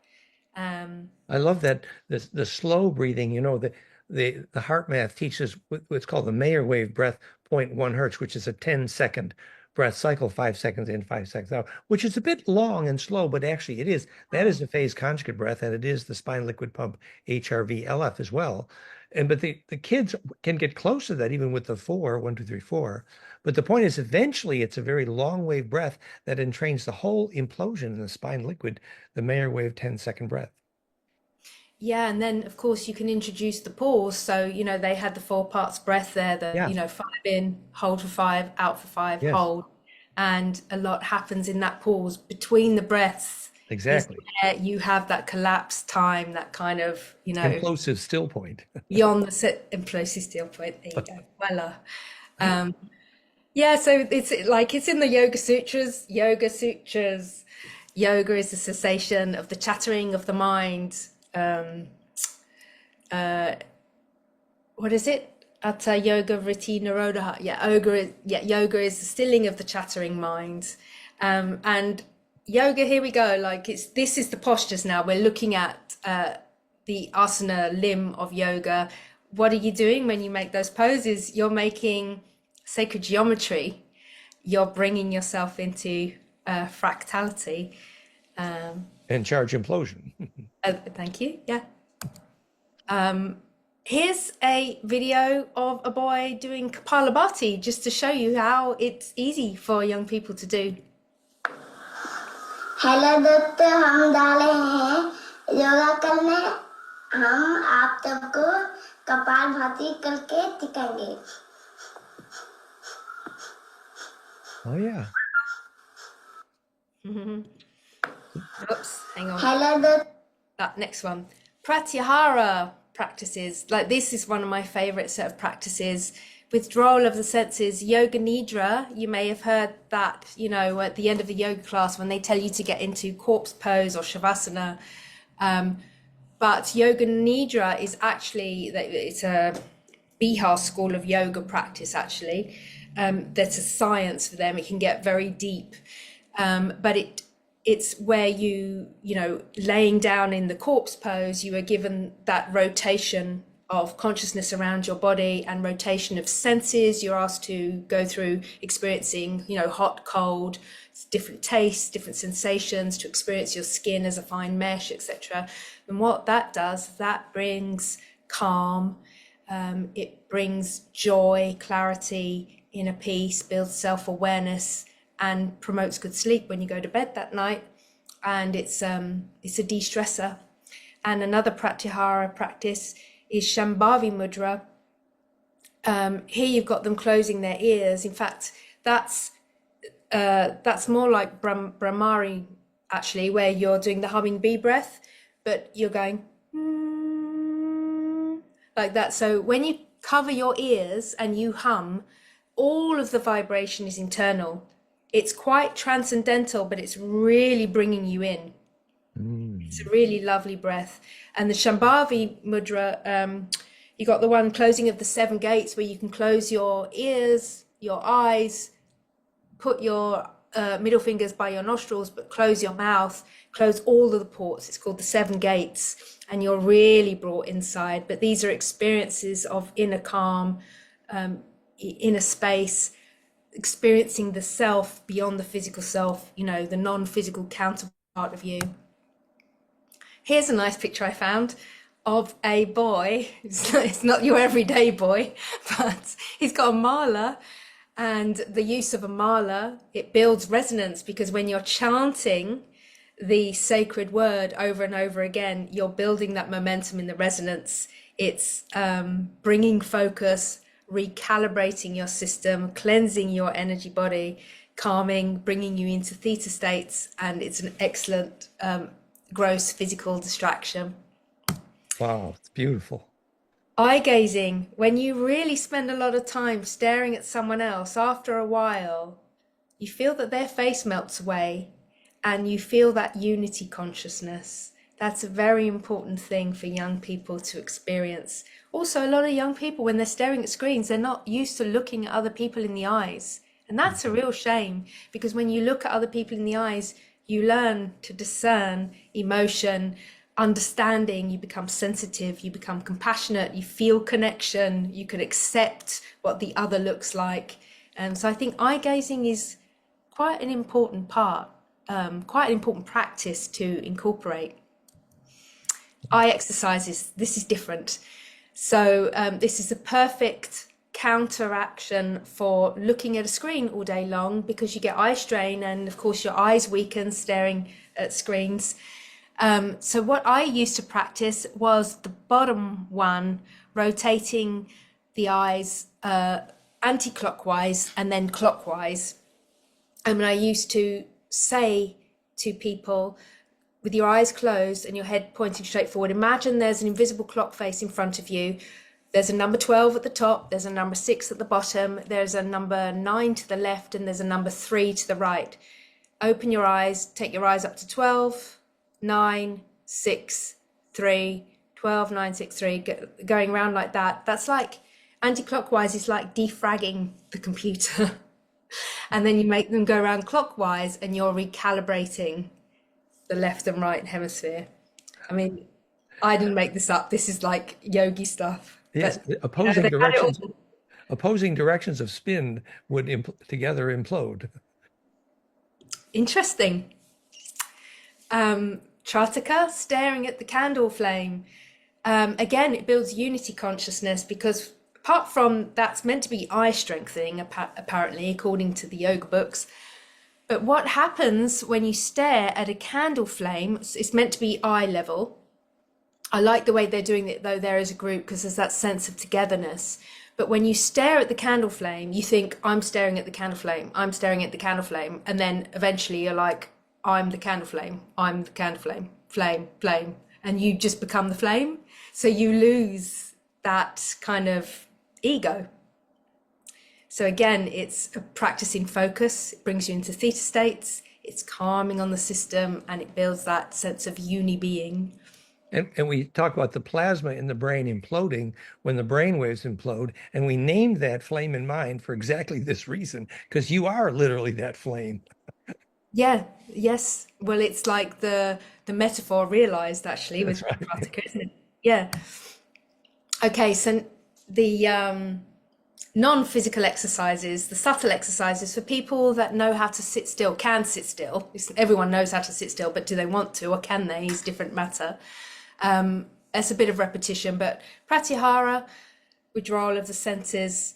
I love that the slow breathing, you know, the heart math teaches what's called the Mayer wave breath, 0.1 hertz, which is a 10-second breath cycle, 5 seconds in, 5 seconds out, which is a bit long and slow, but actually it is. That is a phase conjugate breath, and it is the spine liquid pump HRV LF as well. But the kids can get close to that even with the 4, 1, 2, 3, 4. But the point is, eventually it's a very long wave breath that entrains the whole implosion in the spine liquid, the Mayer wave 10-second breath. Yeah, and then of course you can introduce the pause. So, you know, they had the 4 parts breath there, Yeah. you know, 5 in, hold for 5, out for 5, Yes. hold. And a lot happens in that pause between the breaths. Exactly. Is where you have that collapse time, that kind of, you know, Implosive still point. beyond the implosive still point. There you go. Voila. Yeah, so it's like it's in the Yoga Sutras. Yoga Sutras. Yoga is the cessation of the chattering of the mind. What is it? Atta yoga vritti nirodha. Yeah, yoga is the stilling of the chattering mind. And yoga, here we go. Like this is the postures now. We're looking at the asana limb of yoga. What are you doing when you make those poses? You're making sacred geometry. You're bringing yourself into fractality. And charge implosion. Thank you. Yeah. Here's a video of a boy doing Kapalabhati, just to show you how it's easy for young people to do. Hello दोस्तों, हम डाले हैं योगा करने। हम आप सबको कपालभाति करके दिखाएंगे। Oh yeah. Oops, hang on. Hello दोस्तों, That next one. Pratyahara practices. Like this is one of my favorite set of practices. Withdrawal of the senses, yoga nidra. You may have heard that, you know, at the end of the yoga class when they tell you to get into corpse pose or shavasana. But yoga nidra is actually, it's a Bihar school of yoga practice actually. That's a science for them. It can get very deep. But it's where you know, laying down in the corpse pose, you are given that rotation of consciousness around your body and rotation of senses. You're asked to go through experiencing, you know, hot, cold, different tastes, different sensations, to experience your skin as a fine mesh, etc. And what that does, that brings calm, it brings joy, clarity, inner peace, builds self-awareness, and promotes good sleep when you go to bed that night. And it's a de-stressor. And another pratyahara practice is Shambhavi Mudra. Here you've got them closing their ears. In fact, that's more like Brahmari, actually, where you're doing the humming bee breath, but you're going like that. So when you cover your ears and you hum, all of the vibration is internal. It's quite transcendental, but it's really bringing you in. It's a really lovely breath. And the Shambhavi Mudra, you got the one closing of the 7 gates, where you can close your ears, your eyes, put your middle fingers by your nostrils, but close your mouth, close all of the ports. It's called the 7 gates, and you're really brought inside. But these are experiences of inner calm, inner space, experiencing the self beyond the physical self, you know, the non-physical counterpart of you. Here's a nice picture I found of a boy. It's not your everyday boy, but he's got a mala, and the use of a mala, it builds resonance, because when you're chanting, the sacred word over and over again, you're building that momentum in the resonance. It's bringing focus, recalibrating your system, cleansing your energy body, calming, bringing you into theta states, and it's an excellent gross physical distraction. Wow, it's beautiful. Eye gazing, when you really spend a lot of time staring at someone else, after a while, you feel that their face melts away and you feel that unity consciousness. That's a very important thing for young people to experience. Also, a lot of young people, when they're staring at screens, they're not used to looking at other people in the eyes. And that's a real shame, because when you look at other people in the eyes, you learn to discern emotion, understanding, you become sensitive, you become compassionate, you feel connection, you can accept what the other looks like. And so I think eye gazing is quite an important part, quite an important practice to incorporate. Eye exercises, this is different. So this is a perfect counteraction for looking at a screen all day long, because you get eye strain and of course your eyes weaken staring at screens. So what I used to practice was the bottom one, rotating the eyes anti-clockwise and then clockwise. And I used to say to people, with your eyes closed and your head pointing straight forward, imagine there's an invisible clock face in front of you. There's a number 12 at the top, there's a number 6 at the bottom, there's a number 9 to the left, and there's a number 3 to the right. Open your eyes, take your eyes up to 12, 9, 6, 3, 12, 9, 6, 3, going around like that. That's like, anti-clockwise is like defragging the computer. And then you make them go around clockwise and you're recalibrating the left and right hemisphere. I mean, I didn't make this up. This is like yogi stuff. Yes, But, opposing they had it all. opposing directions of spin would together implode. Interesting. Trataka, staring at the candle flame. Again, it builds unity consciousness, because apart from that's meant to be eye strengthening, apparently, according to the yoga books. But what happens when you stare at a candle flame, it's meant to be eye level. I like the way they're doing it, though, there as a group, because there's that sense of togetherness. But when you stare at the candle flame, you think, I'm staring at the candle flame, I'm staring at the candle flame. And then eventually you're like, I'm the candle flame, I'm the candle flame, flame, flame. And you just become the flame. So you lose that kind of ego. So again, it's a practicing focus. It brings you into theta states. It's calming on the system, and it builds that sense of uni-being. And we talk about the plasma in the brain imploding when the brain waves implode. And we named that flame in mind for exactly this reason, because you are literally that flame. Yeah, yes. Well, it's like the metaphor realized, actually, with That's right. Pratyahara, isn't it? Yeah. Okay, so the non-physical exercises, the subtle exercises for people that know how to sit still, can sit still. Everyone knows how to sit still, but do they want to, or can they, is a different matter. It's a bit of repetition, but pratyahara, withdrawal of the senses,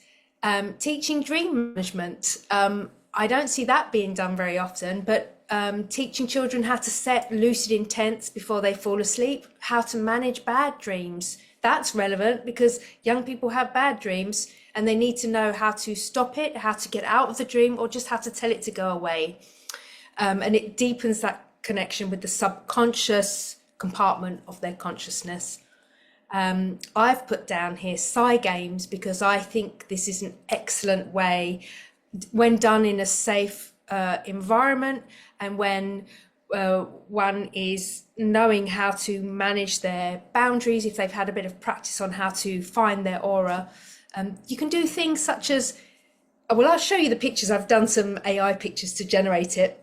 teaching dream management. I don't see that being done very often, but teaching children how to set lucid intents before they fall asleep, how to manage bad dreams. That's relevant, because young people have bad dreams and they need to know how to stop it, how to get out of the dream, or just how to tell it to go away. And it deepens that connection with the subconscious compartment of their consciousness. I've put down here Psy games, because I think this is an excellent way, when done in a safe environment, and when one is knowing how to manage their boundaries, if they've had a bit of practice on how to find their aura. You can do things such as, well, I'll show you the pictures. I've done some AI pictures to generate it.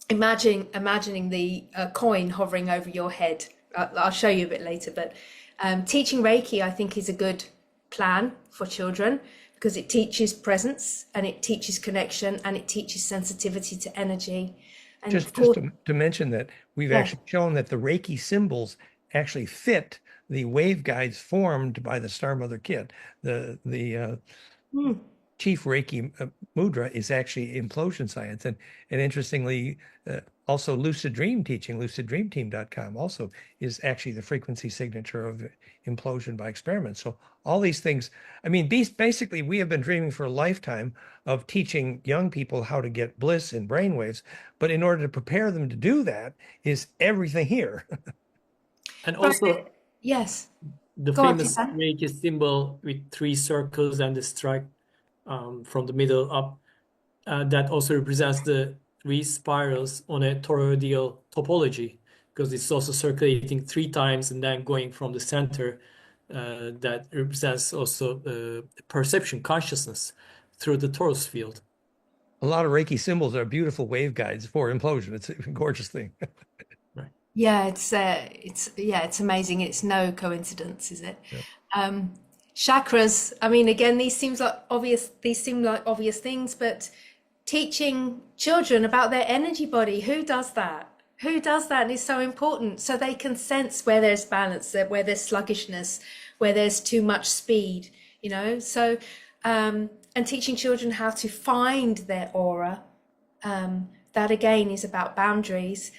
Imagining the coin hovering over your head. I'll show you a bit later, but teaching Reiki, I think, is a good plan for children, because it teaches presence, and it teaches connection, and it teaches sensitivity to energy. And Just to mention that we've actually shown that the Reiki symbols actually fit the waveguides formed by the Star Mother kit. chief Reiki mudra is actually implosion science. And interestingly, also lucid dream teaching, luciddreamteam.com also is actually the frequency signature of implosion by experiment. So all these things, I mean, basically, we have been dreaming for a lifetime of teaching young people how to get bliss in brainwaves. But in order to prepare them to do that is everything here. And also Yes. the Go on, famous Tiffany. Reiki symbol with 3 circles and the strike from the middle up, that also represents the 3 spirals on a toroidal topology, because it's also circulating 3 times and then going from the center. That represents also perception, consciousness through the torus field. A lot of Reiki symbols are beautiful waveguides for implosion. It's a gorgeous thing. Right. Yeah, it's amazing. It's no coincidence, is it? Yeah. Chakras, I mean, again, these seem like obvious things, but teaching children about their energy body, who does that? Who does that? And it's so important, so they can sense where there's balance, where there's sluggishness, where there's too much speed, you know. So and teaching children how to find their aura, that again is about boundaries.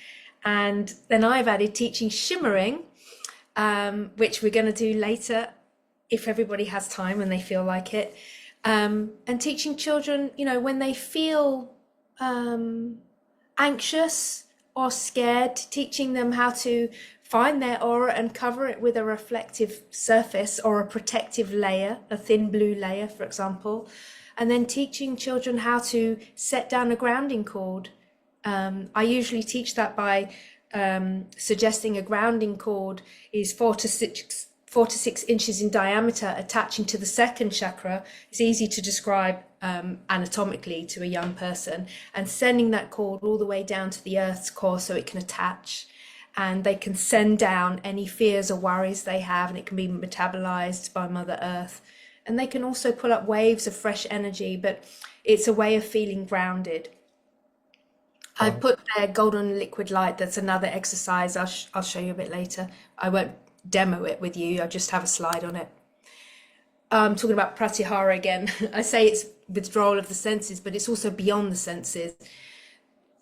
And then I've added teaching shimmering, which we're going to do later if everybody has time and they feel like it. And teaching children, you know, when they feel anxious or scared, teaching them how to find their aura and cover it with a reflective surface or a protective layer, a thin blue layer, for example. And then teaching children how to set down a grounding cord. I usually teach that by suggesting a grounding cord is 4 to 6 inches in diameter, attaching to the second chakra. It's easy to describe anatomically to a young person, and sending that cord all the way down to the earth's core so it can attach, and they can send down any fears or worries they have, and it can be metabolized by Mother Earth. And they can also pull up waves of fresh energy, but it's a way of feeling grounded. I put there golden liquid light. That's another exercise. I'll show you a bit later. I won't demo it with you. I just have a slide on it. Talking about pratyahara again. I say it's withdrawal of the senses, but it's also beyond the senses.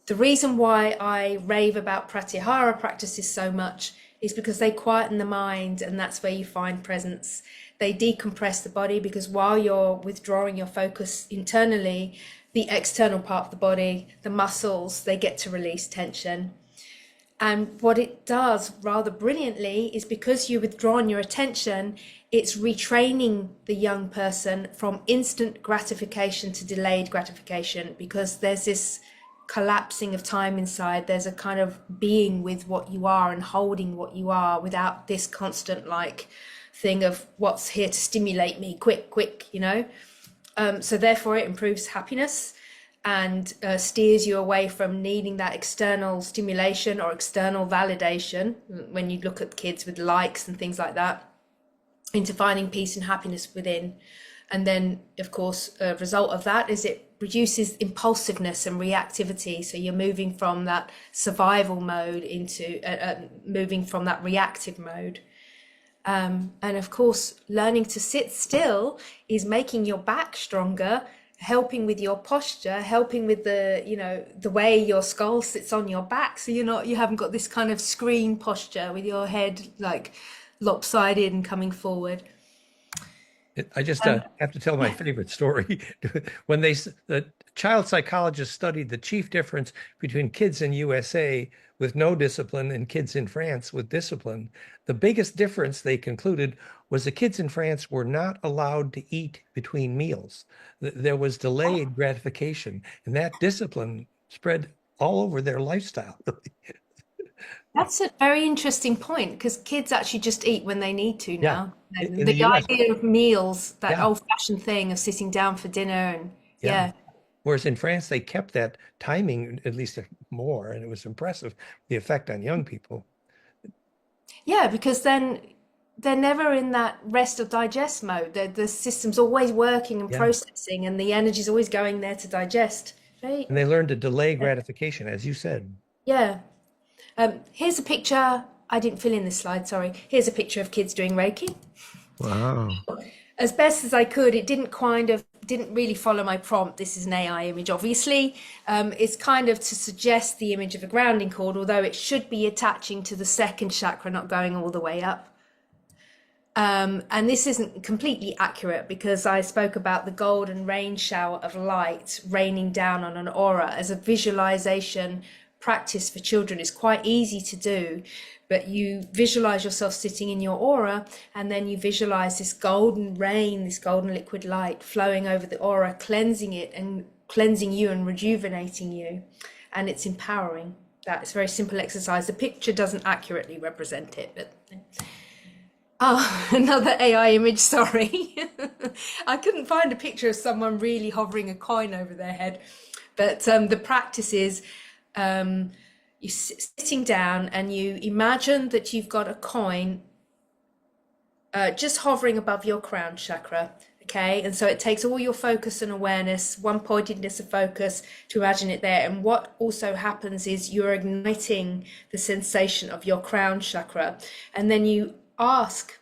The reason why I rave about pratyahara practices so much is because they quieten the mind, and that's where you find presence. They decompress the body, because while you're withdrawing your focus internally, the external part of the body, the muscles, they get to release tension. And what it does rather brilliantly is, because you've withdrawn your attention, it's retraining the young person from instant gratification to delayed gratification, because there's this collapsing of time inside. There's a kind of being with what you are and holding what you are without this constant like thing of what's here to stimulate me, quick, you know. So therefore it improves happiness and steers you away from needing that external stimulation or external validation, when you look at kids with likes and things like that, into finding peace and happiness within. And then, of course, a result of that is it reduces impulsiveness and reactivity. So you're moving from that survival mode into moving from that reactive mode. And of course, learning to sit still is making your back stronger, helping with your posture, helping with the, you know, the way your skull sits on your back. So you haven't got this kind of screen posture with your head like lopsided and coming forward. I just have to tell my favorite story. When the child psychologists studied the chief difference between kids in USA with no discipline and kids in France with discipline, the biggest difference they concluded was the kids in France were not allowed to eat between meals. There was delayed gratification, and that discipline spread all over their lifestyle. That's a very interesting point, because kids actually just eat when they need to now. In the US. Idea of meals, that old-fashioned thing of sitting down for dinner, and Whereas in France, they kept that timing at least more, and it was impressive, the effect on young people. Yeah, because then they're never in that rest or digest mode. The system's always working and processing, and the energy's always going there to digest. Right? And they learned to delay gratification, as you said. Yeah. Here's a picture. I didn't fill in this slide, sorry. Here's a picture of kids doing Reiki. Wow. As best as I could, it didn't kind of didn't really follow my prompt. This is an AI image, obviously. It's kind of to suggest the image of a grounding cord, although it should be attaching to the second chakra, not going all the way up. And this isn't completely accurate because I spoke about the golden rain shower of light raining down on an aura as a visualization practice for children. It's quite easy to do, but you visualize yourself sitting in your aura, and then you visualize this golden rain, this golden liquid light flowing over the aura, cleansing it and cleansing you and rejuvenating you. And it's empowering. That's a very simple exercise. The picture doesn't accurately represent it, but... Oh, another AI image, sorry. I couldn't find a picture of someone really hovering a coin over their head. But the practice is you're sitting down and you imagine that you've got a coin just hovering above your crown chakra, okay? And so it takes all your focus and awareness, one-pointedness of focus, to imagine it there. And what also happens is you're igniting the sensation of your crown chakra. And then you ask,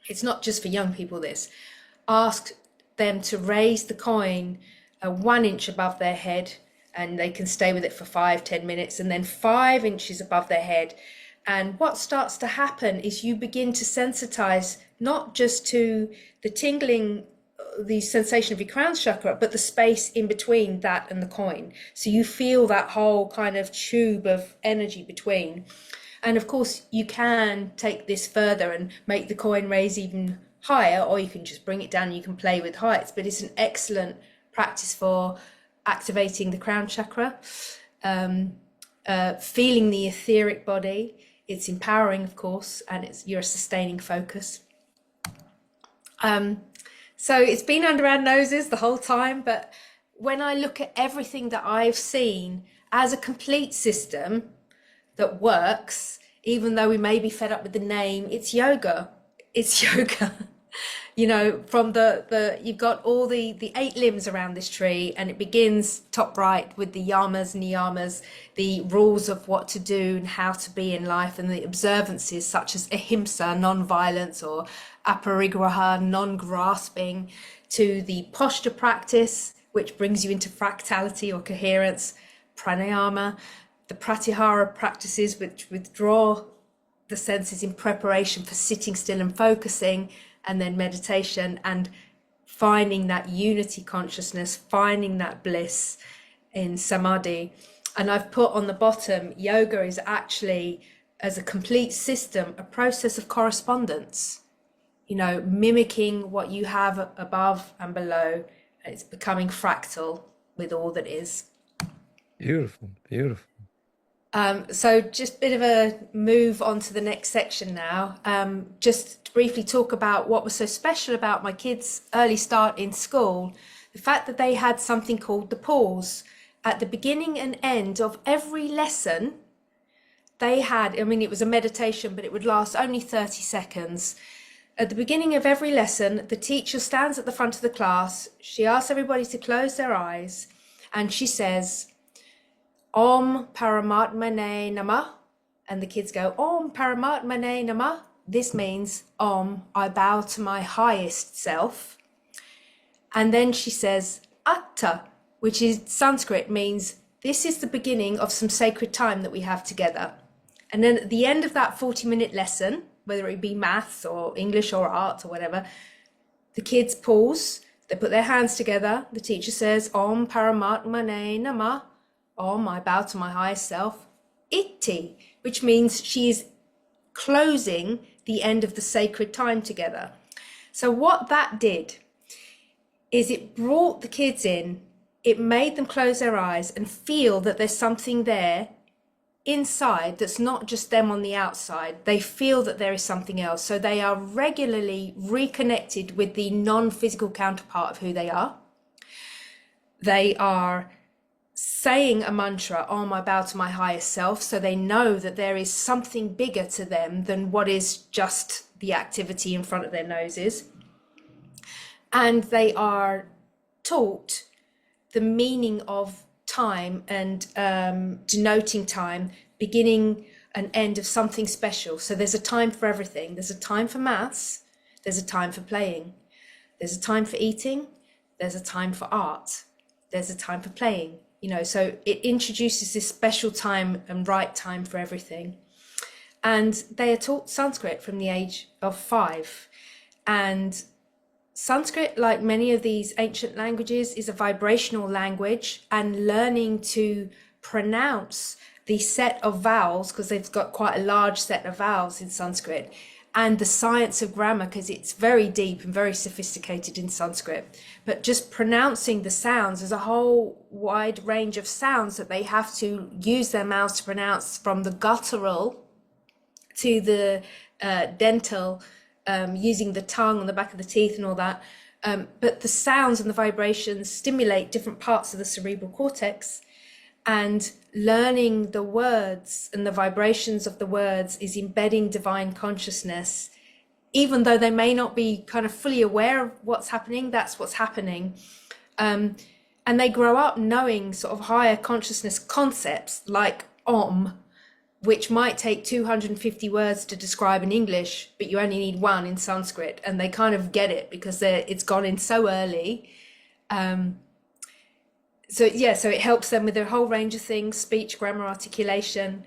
it's not just for young people this, ask them to raise the coin 1 inch above their head, and they can stay with it for 5-10 minutes, and then 5 inches above their head. And what starts to happen is you begin to sensitize not just to the tingling, the sensation of your crown chakra, but the space in between that and the coin. So you feel that whole kind of tube of energy between. And of course, you can take this further and make the coin raise even higher, or you can just bring it down and you can play with heights. But it's an excellent practice for activating the crown chakra, feeling the etheric body. It's empowering, of course, and you're sustaining focus. So it's been under our noses the whole time, but when I look at everything that I've seen as a complete system that works, even though we may be fed up with the name, it's yoga. It's yoga. You know, from you've got all the 8 limbs around this tree, and it begins top right with the yamas, niyamas, the rules of what to do and how to be in life, and the observances such as ahimsa, non-violence, or aparigraha, non-grasping, to the posture practice, which brings you into fractality or coherence, pranayama, the pratyahara practices, which withdraw the senses in preparation for sitting still and focusing, and then meditation and finding that unity consciousness, finding that bliss in samadhi. And I've put on the bottom, yoga is actually, as a complete system, a process of correspondence, you know, mimicking what you have above and below. It's becoming fractal with all that is. Beautiful, beautiful. So just a bit of a move on to the next section now. Just to briefly talk about what was so special about my kids' early start in school. The fact that they had something called the pause. At the beginning and end of every lesson, they had, I mean, it was a meditation, but it would last only 30 seconds. At the beginning of every lesson, the teacher stands at the front of the class. She asks everybody to close their eyes, and she says, Om Paramatmane Namah, and the kids go, Om Paramatmane Namah. This means, Om, I bow to my highest self. And then she says, Atta, which is Sanskrit, means this is the beginning of some sacred time that we have together. And then at the end of that 40-minute lesson, whether it be maths or English or art or whatever, the kids pause, they put their hands together. The teacher says, Om Paramatmane Namah. Om, I bow to my highest self. Iti, which means she is closing the end of the sacred time together. So what that did is it brought the kids in, it made them close their eyes and feel that there's something there inside that's not just them on the outside. They feel that there is something else. So they are regularly reconnected with the non-physical counterpart of who they are. They are saying a mantra, Om, I bow to my highest self, so they know that there is something bigger to them than what is just the activity in front of their noses. And they are taught the meaning of time and denoting time, beginning and end of something special. So there's a time for everything. There's a time for maths, there's a time for playing, there's a time for eating, there's a time for art, there's a time for playing, you know, so it introduces this special time and right time for everything. And they are taught Sanskrit from the age of 5. And Sanskrit, like many of these ancient languages, is a vibrational language, and learning to pronounce the set of vowels, because they've got quite a large set of vowels in Sanskrit, and the science of grammar, because it's very deep and very sophisticated in Sanskrit. But just pronouncing the sounds, there's a whole wide range of sounds that they have to use their mouths to pronounce, from the guttural to the dental, using the tongue on the back of the teeth and all that. But the sounds and the vibrations stimulate different parts of the cerebral cortex, and learning the words and the vibrations of the words is embedding divine consciousness. Even though they may not be kind of fully aware of what's happening, that's what's happening. And they grow up knowing sort of higher consciousness concepts like Om, which might take 250 words to describe in English, but you only need one in Sanskrit, and they kind of get it because it's gone in so early. So it helps them with a whole range of things: speech, grammar, articulation,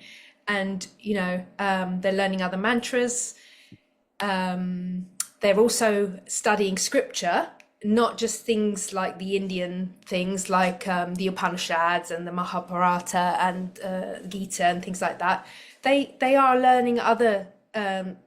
and they're learning other mantras. They're also studying scripture, not just things like the Indian things like the Upanishads and the Mahabharata and Gita and things like that. They are learning other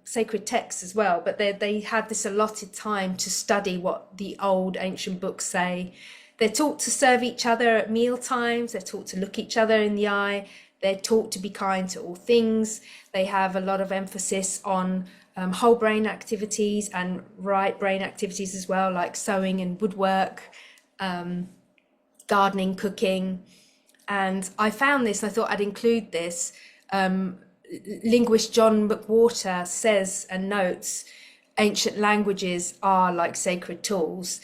sacred texts as well, but they have this allotted time to study what the old ancient books say. They're taught to serve each other at meal times. They're taught to look each other in the eye. They're taught to be kind to all things. They have a lot of emphasis on whole brain activities and right brain activities as well, like sewing and woodwork, gardening, cooking. And I found this, and I thought I'd include this. Linguist John McWhorter says and notes, ancient languages are like sacred tools.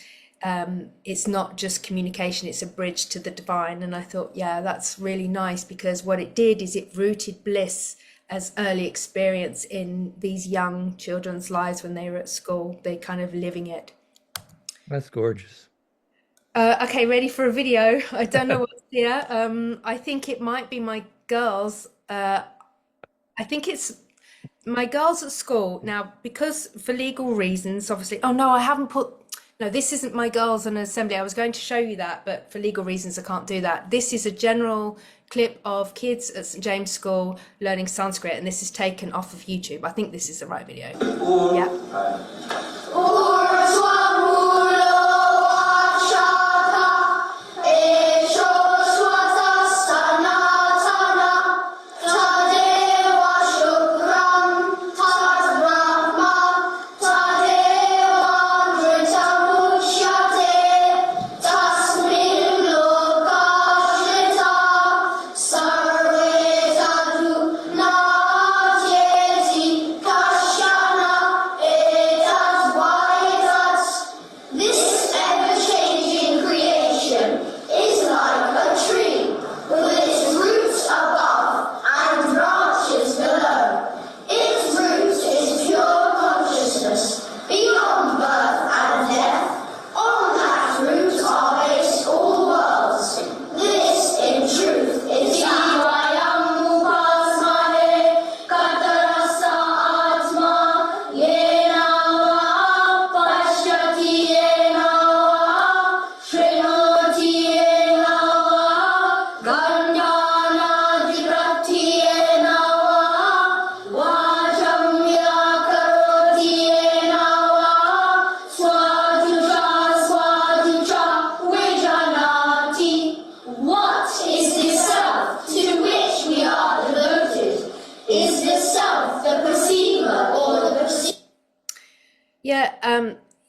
It's not just communication, it's a bridge to the divine. And I thought, yeah, that's really nice, because what it did is it rooted bliss as early experience in these young children's lives when they were at school. They're kind of living it. That's gorgeous. Okay, ready for a video? I don't know what's here. I think it might be my girls. I think it's my girls at school. Now, because for legal reasons, obviously, oh no, I haven't put, no, this isn't my girls in an assembly. I was going to show you that, but for legal reasons, I can't do that. This is a general clip of kids at St. James School learning Sanskrit, and this is taken off of YouTube. I think this is the right video. Yeah.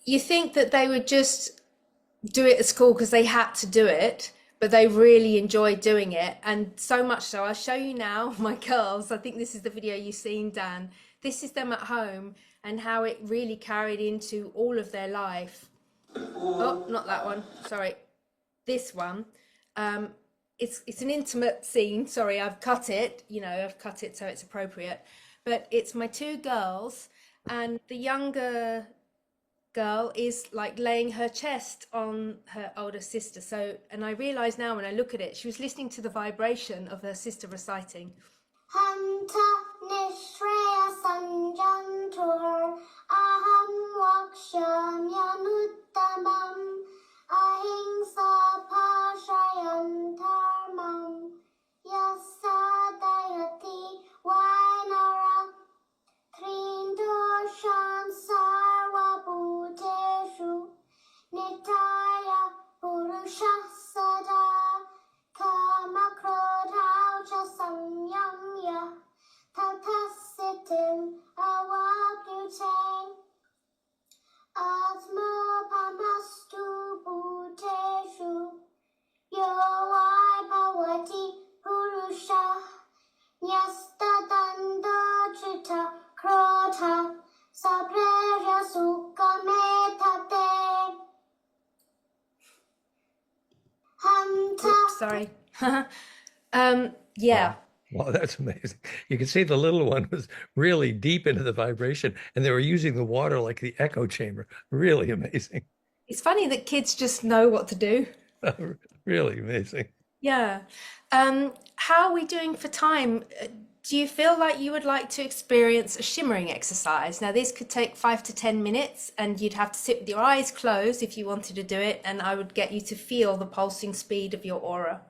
You think that they would just do it at school because they had to do it, but they really enjoyed doing it. And so much so, I'll show you now, my girls. I think this is the video you've seen, Dan. This is them at home and how it really carried into all of their life. Oh, not that one. Sorry. This one. It's an intimate scene. Sorry, I've cut it. I've cut it so it's appropriate. But it's my two girls, and the younger girl is like laying her chest on her older sister. So, and I realize now when I look at it, she was listening to the vibration of her sister reciting. Hanta Nishreya Sanjantur Aham Vakshamyanuttamam Ahimsa Pashayantarmam Yasadayati Vainara Trindoshan Sarva Bhuteshu Nitaya Purusha Sada Kama Krodhau Cha Samyamya Tathasitim Avakyute Atma Pamastu Bhuteshu Yovai Bhavati Purusha Nyastadanda Chita Krodha Sapreya Sukhametate Hanta. Oops, sorry. Yeah. Wow, that's amazing. You can see the little one was really deep into the vibration, and they were using the water like the echo chamber. Really amazing. It's funny that kids just know what to do. Really amazing. Yeah. How are we doing for time? Do you feel like you would like to experience a shimmering exercise? Now, this could take 5 to 10 minutes, and you'd have to sit with your eyes closed if you wanted to do it, and I would get you to feel the pulsing speed of your aura.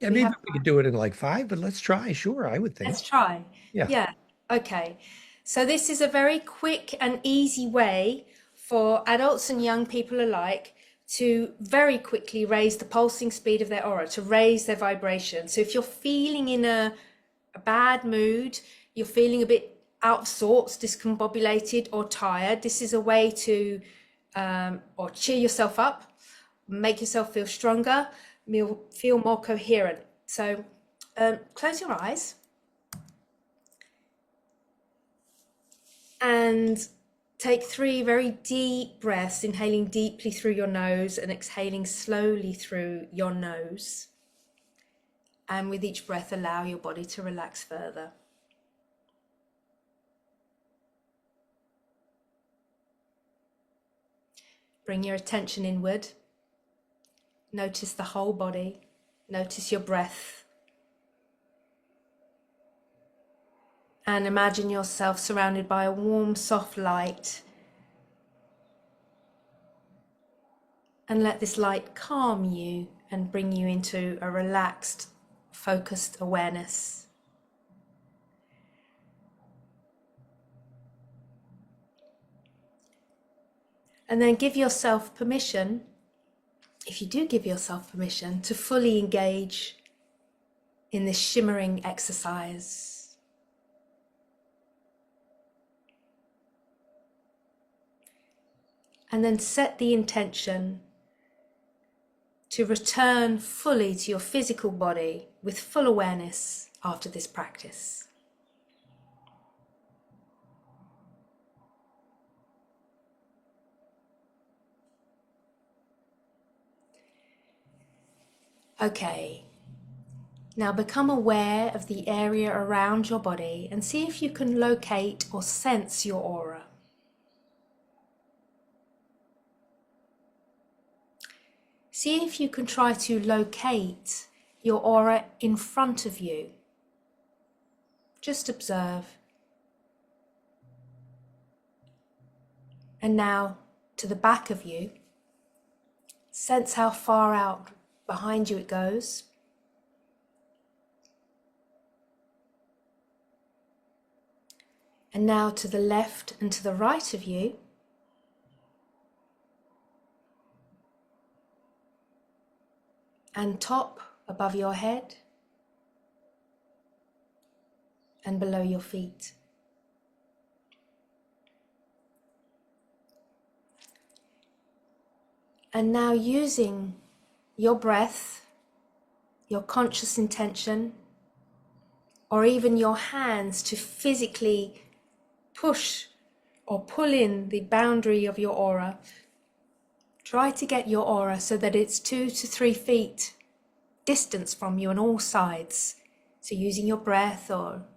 Yeah, maybe we could do it in like 5, but let's try. Sure, I would think. Let's try. Yeah. Yeah. Okay. So this is a very quick and easy way for adults and young people alike to very quickly raise the pulsing speed of their aura, to raise their vibration. So if you're feeling in a bad mood, you're feeling a bit out of sorts, discombobulated or tired, this is a way to or cheer yourself up, make yourself feel stronger, feel more coherent. So close your eyes and take 3 very deep breaths, inhaling deeply through your nose and exhaling slowly through your nose. And with each breath, allow your body to relax further. Bring your attention inward. Notice the whole body. Notice your breath. And imagine yourself surrounded by a warm, soft light. And let this light calm you and bring you into a relaxed, focused awareness. And then give yourself permission, if you do give yourself permission, to fully engage in this shimmering exercise. And then set the intention to return fully to your physical body with full awareness after this practice. Okay, now become aware of the area around your body and see if you can locate or sense your aura. See if you can try to locate your aura in front of you. Just observe. And now to the back of you. Sense how far out behind you it goes. And now to the left and to the right of you. And top above your head and below your feet. And now using your breath, your conscious intention, or even your hands to physically push or pull in the boundary of your aura, try to get your aura so that it's 2 to 3 feet distance from you on all sides. So using your breath or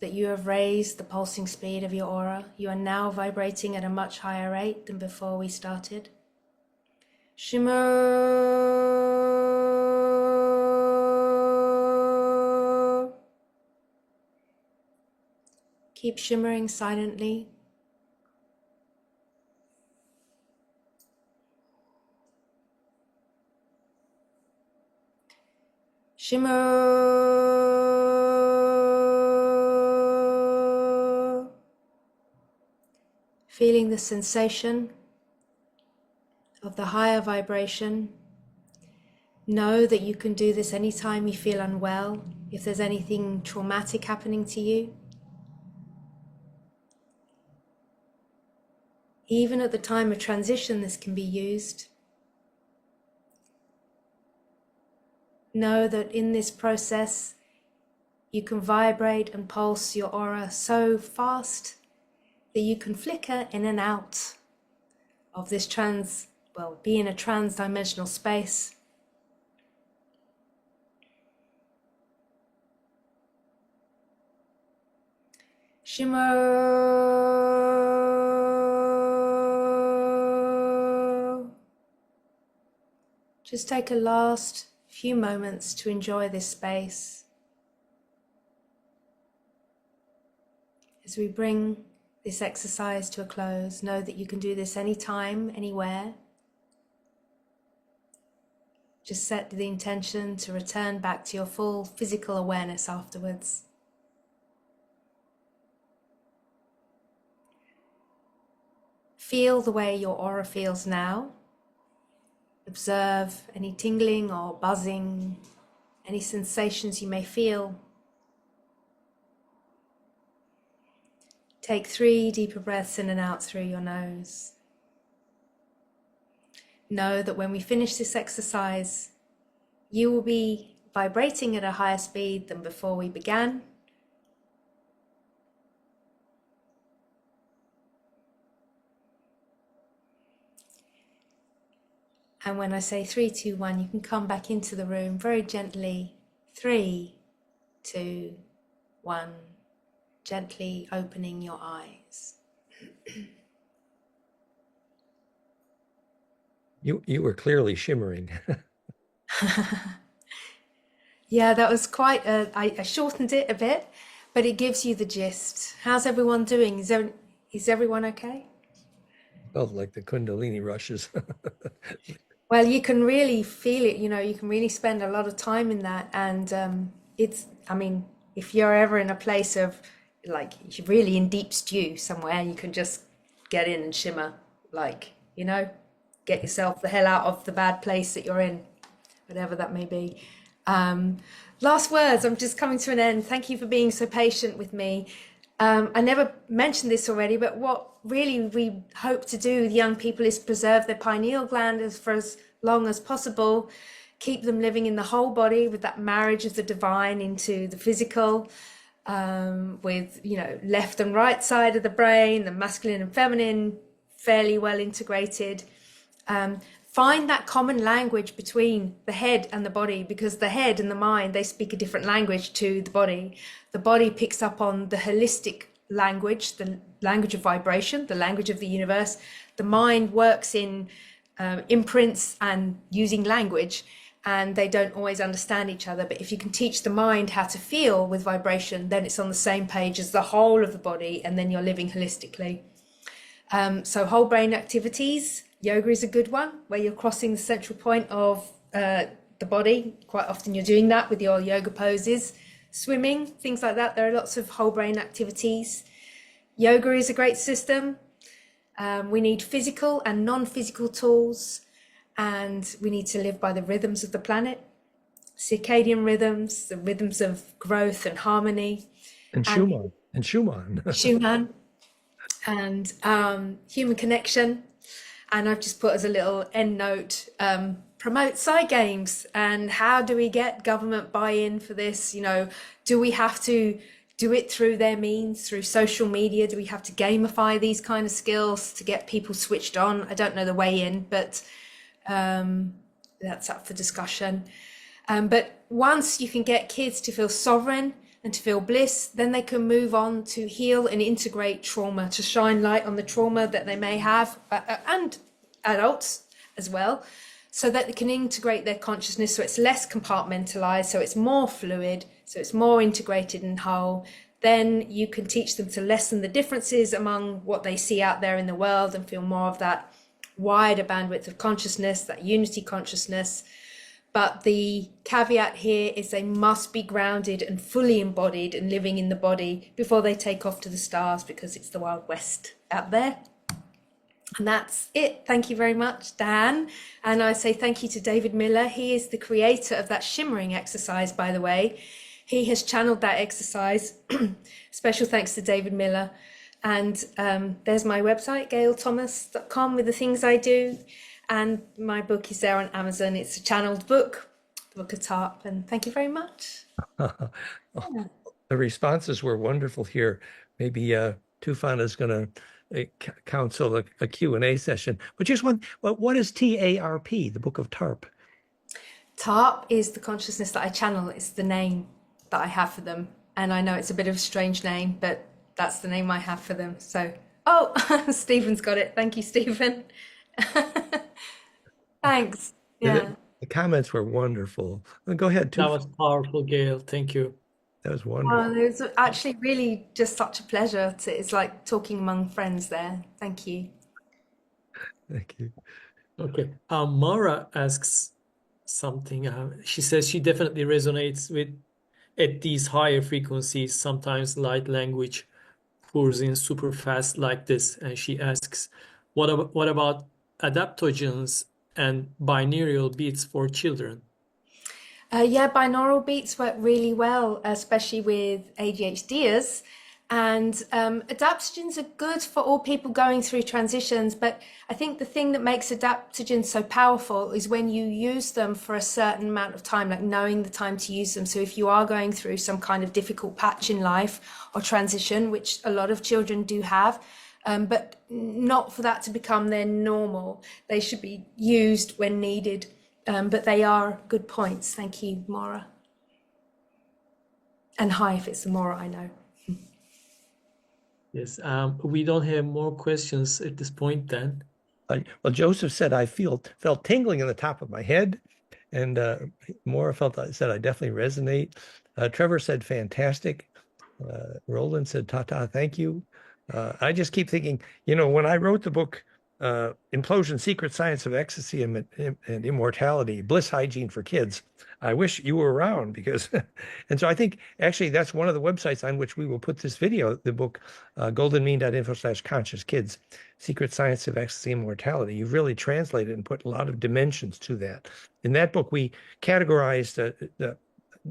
that you have raised the pulsing speed of your aura. You are now vibrating at a much higher rate than before we started. Shimmer. Keep shimmering silently. Shimmer. Feeling the sensation of the higher vibration. Know that you can do this anytime you feel unwell, if there's anything traumatic happening to you. Even at the time of transition, this can be used. Know that in this process, you can vibrate and pulse your aura so fast that you can flicker in and out of this be in a trans-dimensional space. Shimmer. Just take a last few moments to enjoy this space. As we bring this exercise to a close, know that you can do this anytime, anywhere. Just set the intention to return back to your full physical awareness afterwards. Feel the way your aura feels now. Observe any tingling or buzzing, any sensations you may feel. Take 3 deeper breaths in and out through your nose. Know that when we finish this exercise, you will be vibrating at a higher speed than before we began. And when I say 3, 2, 1, you can come back into the room very gently. 3, 2, 1. Gently opening your eyes. You were clearly shimmering. Yeah, that was quite I shortened it a bit, but it gives you the gist. How's everyone doing? Is everyone okay? Felt like the Kundalini rushes. Well, you can really feel it, you can really spend a lot of time in that. And if you're ever in a place of like, you're really in deep stew somewhere, you can just get in and shimmer, get yourself the hell out of the bad place that you're in, whatever that may be. Last words, I'm just coming to an end. Thank you for being so patient with me. I never mentioned this already, but what really we hope to do with young people is preserve their pineal gland for as long as possible, keep them living in the whole body with that marriage of the divine into the physical, with, left and right side of the brain, the masculine and feminine, fairly well integrated. Find that common language between the head and the body, because the head and the mind, they speak a different language to the body. The body picks up on the holistic language, the language of vibration, the language of the universe. The mind works in imprints and using language, and they don't always understand each other. But if you can teach the mind how to feel with vibration, then it's on the same page as the whole of the body, and then you're living holistically. So whole brain activities, yoga is a good one, where you're crossing the central point of the body. Quite often you're doing that with your yoga poses. Swimming, things like that. There are lots of whole brain activities. Yoga is a great system. We need physical and non-physical tools, and we need to live by the rhythms of the planet, circadian rhythms, the rhythms of growth and harmony. And Schumann. Schumann. And human connection. And I've just put as a little end note, promote side games. And how do we get government buy-in for this? Do we have to do it through their means, through social media? Do we have to gamify these kind of skills to get people switched on? I don't know the way in, but that's up for discussion. But once you can get kids to feel sovereign and to feel bliss, then they can move on to heal and integrate trauma, to shine light on the trauma that they may have, and adults as well, so that they can integrate their consciousness so it's less compartmentalized, so it's more fluid, so it's more integrated and whole. Then you can teach them to lessen the differences among what they see out there in the world and feel more of that wider bandwidth of consciousness, that unity consciousness. But the caveat here is they must be grounded and fully embodied and living in the body before they take off to the stars, because it's the Wild West out there. And that's it. Thank you very much, Dan. And I say thank you to David Miller. He is the creator of that shimmering exercise, by the way. He has channeled that exercise. Special thanks to David Miller. And there's my website, gailthomas.com, with the things I do. And my book is there on Amazon. It's a channeled book, the Book of Tarp. And thank you very much. The responses were wonderful here. Maybe Tufan is going to counsel a Q&A session. But just one, what is TARP, the Book of Tarp? TARP is the consciousness that I channel. It's the name that I have for them. And I know it's a bit of a strange name, but that's the name I have for them. So, oh, Stephen's got it. Thank you, Stephen. Thanks. Yeah. The comments were wonderful. Go ahead, Tufan. That was powerful, Gail. Thank you. That was wonderful. Well, it was actually really just such a pleasure. It's like talking among friends there. Thank you. Thank you. Okay. Mara asks something. She says she definitely resonates with at these higher frequencies. Sometimes light language pours in super fast like this. And she asks, what about adaptogens and binaural beats for children? Yeah, binaural beats work really well, especially with ADHDers. And adaptogens are good for all people going through transitions. But I think the thing that makes adaptogens so powerful is when you use them for a certain amount of time, like knowing the time to use them. So if you are going through some kind of difficult patch in life or transition, which a lot of children do have, but not for that to become their normal. They should be used when needed. But they are good points. Thank you, Maura. And hi, if it's the Maura, I know. Yes, we don't have more questions at this point then. Well, Joseph said, I felt tingling in the top of my head. And Maura said, I definitely resonate. Trevor said, fantastic. Roland said, ta-ta, thank you. I just keep thinking, when I wrote the book, Implosion, Secret Science of Ecstasy and Immortality, Bliss Hygiene for Kids, I wish you were around because, and so I think actually that's one of the websites on which we will put this video, the book, goldenmean.info/conscious kids, Secret Science of Ecstasy and Immortality. You've really translated and put a lot of dimensions to that. In that book, we categorized the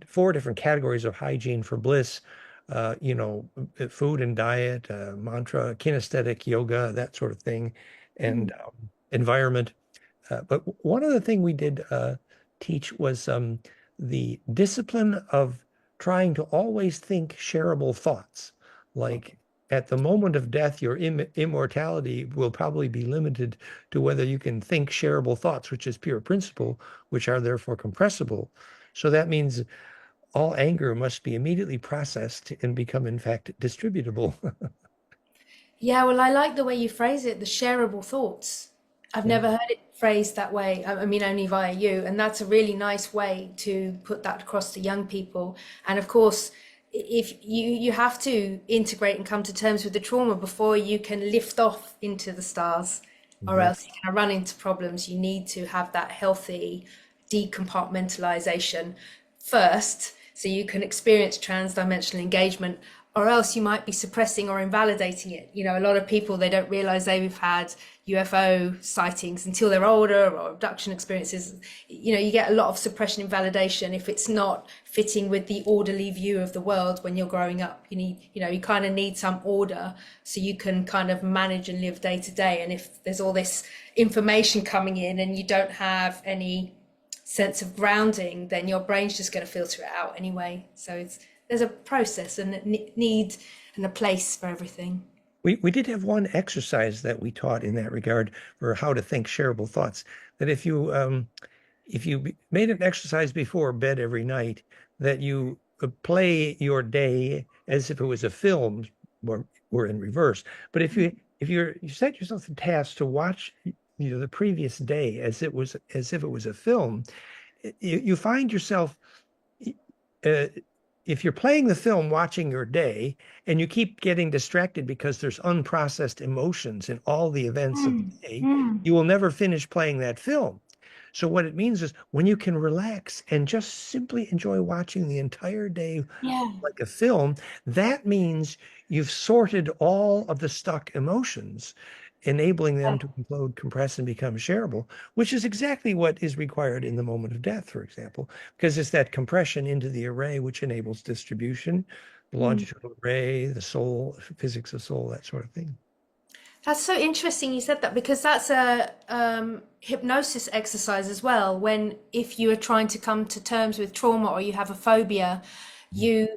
4 different categories of hygiene for bliss. Food and diet, mantra, kinesthetic, yoga, that sort of thing, and environment. But one other thing we did teach was the discipline of trying to always think shareable thoughts. Like at the moment of death, your immortality will probably be limited to whether you can think shareable thoughts, which is pure principle, which are therefore compressible. So that means all anger must be immediately processed and become, in fact, distributable. Yeah, well, I like the way you phrase it, the shareable thoughts. I've never heard it phrased that way. I mean, only via you. And that's a really nice way to put that across to young people. And of course, if you have to integrate and come to terms with the trauma before you can lift off into the stars, or else you're going to run into problems. You need to have that healthy decompartmentalization first, so you can experience trans-dimensional engagement, or else you might be suppressing or invalidating it. A lot of people, they don't realize they've had UFO sightings until they're older, or abduction experiences. You get a lot of suppression and validation if it's not fitting with the orderly view of the world when you're growing up. You kind of need some order so you can kind of manage and live day to day. And if there's all this information coming in and you don't have any sense of grounding, then your brain's just going to filter it out anyway. So there's a process and a need and a place for everything. We did have one exercise that we taught in that regard for how to think shareable thoughts. That if you made an exercise before bed every night, that you play your day as if it was a film, or in reverse. But if you set yourself the task to watch the previous day as if it was a film, you find yourself, if you're playing the film watching your day and you keep getting distracted because there's unprocessed emotions in all the events of the day, you will never finish playing that film. So what it means is when you can relax and just simply enjoy watching the entire day like a film, that means you've sorted all of the stuck emotions, enabling them to implode, compress, and become shareable, which is exactly what is required in the moment of death, for example, because it's that compression into the array which enables distribution, the longitudinal array, the soul, physics of soul, that sort of thing. That's so interesting you said that, because that's a hypnosis exercise as well. If you are trying to come to terms with trauma or you have a phobia, you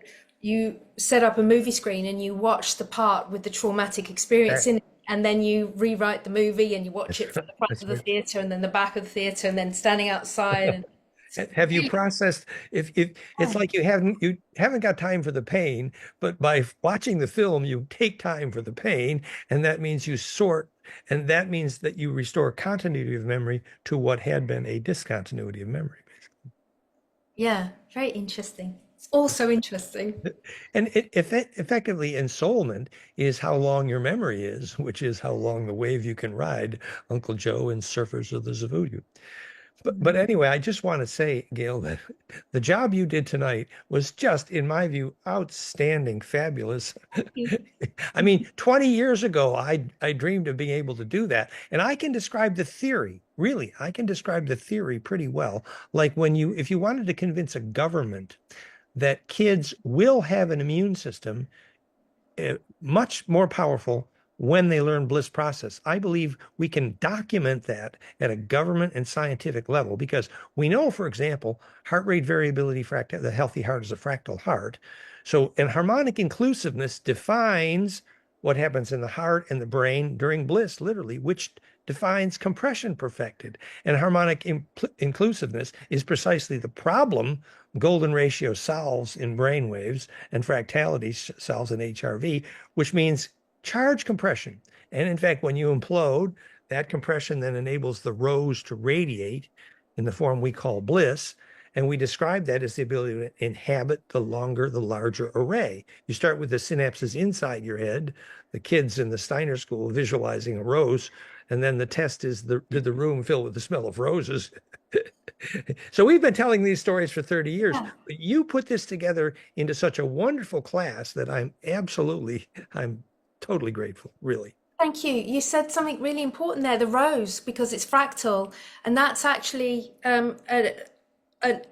set up a movie screen and you watch the part with the traumatic experience in it, and then you rewrite the movie and you watch it from the front of the theater and then the back of the theater and then standing outside. Have you processed, if it's like you haven't got time for the pain, but by watching the film you take time for the pain, and that means you sort, and that means that you restore continuity of memory to what had been a discontinuity of memory, basically. Yeah, very interesting. It's also interesting. And effectively, ensoulment is how long your memory is, which is how long the wave you can ride, Uncle Joe and Surfers of the Zavudu. But anyway, I just want to say, Gail, that the job you did tonight was just, in my view, outstanding, fabulous. I mean, 20 years ago, I dreamed of being able to do that. And I can describe the theory, really, I can describe the theory pretty well. Like if you wanted to convince a government that kids will have an immune system much more powerful when they learn Bliss process. I believe we can document that at a government and scientific level, because we know, for example, heart rate variability, the healthy heart is a fractal heart. So, and harmonic inclusiveness defines what happens in the heart and the brain during Bliss, literally, which defines compression perfected. And harmonic inclusiveness is precisely the problem golden ratio solves in brain waves and fractality solves in HRV, which means charge compression. And in fact, when you implode, that compression then enables the rose to radiate in the form we call Bliss. And we describe that as the ability to inhabit the larger array. You start with the synapses inside your head, the kids in the Steiner school visualizing a rose, and then the test is, did the room fill with the smell of roses? So we've been telling these stories for 30 years, but you put this together into such a wonderful class that I'm totally grateful, really. Thank you. You said something really important there, the rose, because it's fractal, and that's actually an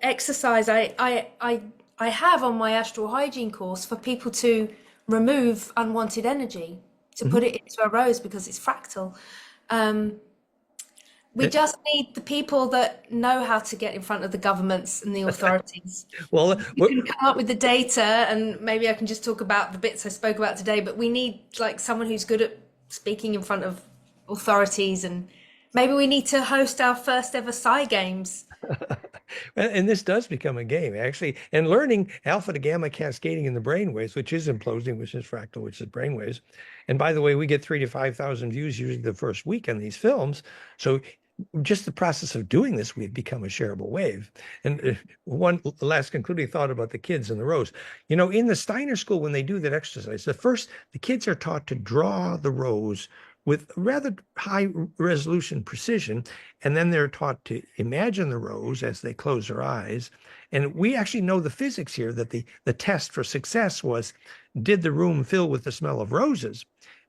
exercise I have on my astral hygiene course for people to remove unwanted energy, to put it into a rose, because it's fractal. We just need the people that know how to get in front of the governments and the authorities. Well, you can come up with the data, and maybe I can just talk about the bits I spoke about today, but we need like someone who's good at speaking in front of authorities, and maybe we need to host our first ever Psi games. And this does become a game, actually. And learning alpha to gamma cascading in the brainwaves, which is imploding, which is fractal, which is brainwaves. And by the way, we get 3,000 to 5,000 views usually the first week on these films. So just the process of doing this, we've become a shareable wave. And one last concluding thought about the kids and the rose. You know, in the Steiner school, when they do that exercise, the kids are taught to draw the rose with rather high resolution precision. And then they're taught to imagine the rose as they close their eyes. And we actually know the physics here, that the test for success was, did the room fill with the smell of roses?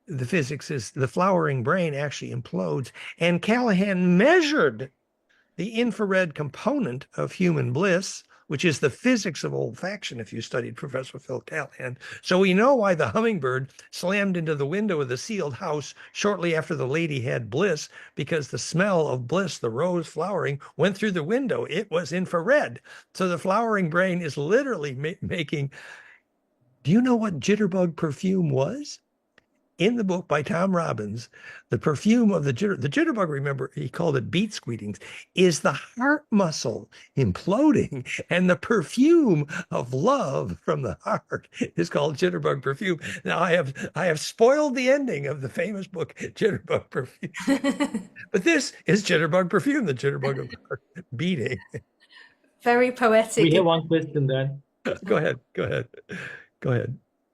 The physics is the flowering brain actually implodes. And Callahan measured the infrared component of human bliss, which is the physics of olfaction, if you studied Professor Phil Callahan. So we know why the hummingbird slammed into the window of the sealed house shortly after the lady had bliss, because the smell of bliss, the rose flowering, went through the window. It was infrared. So the flowering brain is literally making... Do you know what jitterbug perfume was? in the book by Tom Robbins, the perfume of the jitterbug, remember, he called it beat squeakings, is the heart muscle imploding, and the perfume of love from the heart is called jitterbug perfume. Now I have spoiled the ending of the famous book Jitterbug Perfume, but this is jitterbug perfume, the jitterbug of the heart beating. Very We poetic. have one question then. Go ahead.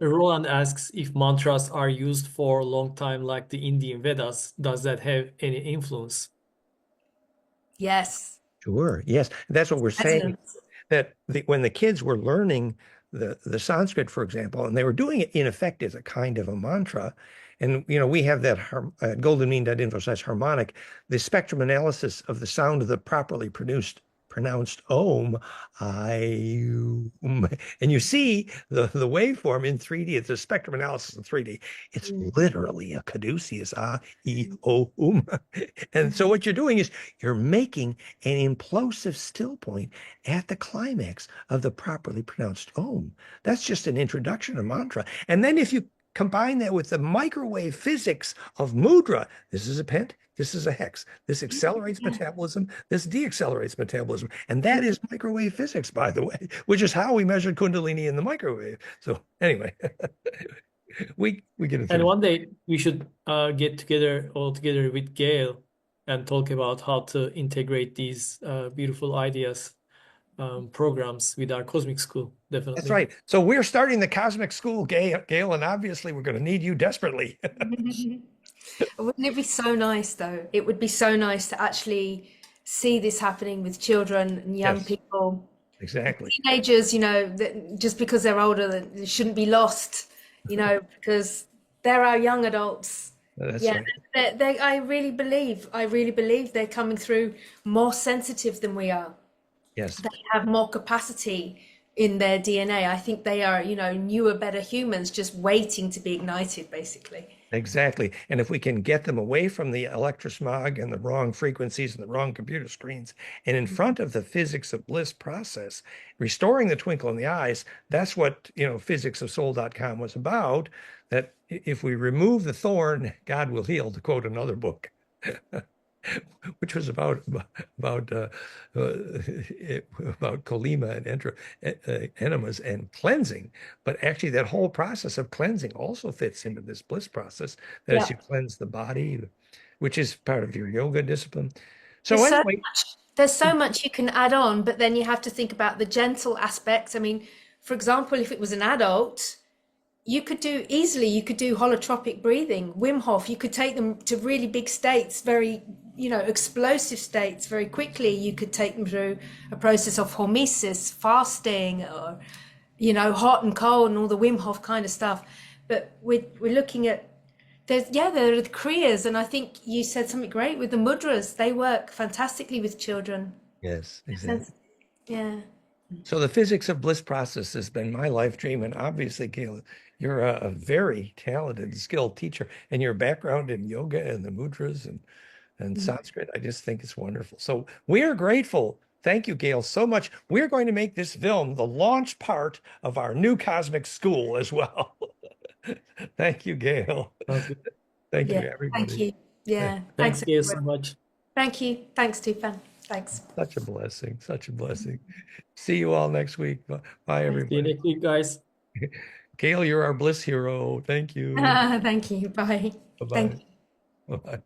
Roland asks if mantras are used for a long time like the Indian Vedas, does that have any influence? Yes. Sure. Yes. That's what we're saying. Resonance. That when the kids were learning the Sanskrit, for example, and they were doing it in effect as a kind of a mantra, and we have that goldenmean.info/harmonic, the spectrum analysis of the sound of the properly pronounced om, and you see the waveform in 3D. It's a spectrum analysis in 3D. It's literally a caduceus and so what you're doing is you're making an implosive still point at the climax of the properly pronounced om. That's just an introduction to mantra. And then if you combine that with the microwave physics of mudra, this is a pent, this is a hex. This accelerates metabolism, this deaccelerates metabolism. And that is microwave physics, by the way, which is how we measured Kundalini in the microwave. So anyway, we get into And it. one day we should get together all together with Gail and talk about how to integrate these beautiful ideas, programs with our cosmic school. Definitely. That's right. So we're starting the cosmic school, Gail, and obviously we're going to need you desperately. Wouldn't it be so nice, though? It would be so nice to actually see this happening with children and young Yes. people. Exactly. Teenagers, that just because they're older, they shouldn't be lost, because they're our young adults. That's Yeah, right. I really believe they're coming through more sensitive than we are. Yes. They have more capacity in their DNA. I think they are, newer, better humans just waiting to be ignited, basically. Exactly. And if we can get them away from the electrosmog and the wrong frequencies and the wrong computer screens and in front of the physics of bliss process, restoring the twinkle in the eyes, that's what, physicsofsoul.com was about, that if we remove the thorn, God will heal, to quote another book. Which was about kolima and enemas and cleansing. But actually, that whole process of cleansing also fits into this bliss process. That as you cleanse the body, which is part of your yoga discipline. So anyway, There's so much you can add on, but then you have to think about the gentle aspects. I mean, for example, if it was an adult, you could do holotropic breathing, Wim Hof. You could take them to really big states, very, explosive states very quickly. You could take them through a process of hormesis, fasting, or, hot and cold and all the Wim Hof kind of stuff. But we're looking at, there are the Kriyas, and I think you said something great with the mudras. They work fantastically with children. yes, exactly. Yeah. So the physics of bliss process has been my life dream. And obviously, Gail, you're a very talented, skilled teacher, and your background in yoga and the mudras and Sanskrit, I just think it's wonderful. So we are grateful. Thank you, Gail, so much. We're going to make this film the launch part of our new cosmic school as well. Thank you, Gail. Okay. Thank you, Yeah. everybody. Thank you. Yeah. Thanks, Gail, so everyone. much. Thank you. Thanks, Tufan. Thanks. Such a blessing. Such a blessing. See you all next week. Bye, See you everybody. next week, guys. Gail, you're our bliss hero. Thank you. Thank you. Bye. Bye-bye. Thank you. Bye-bye.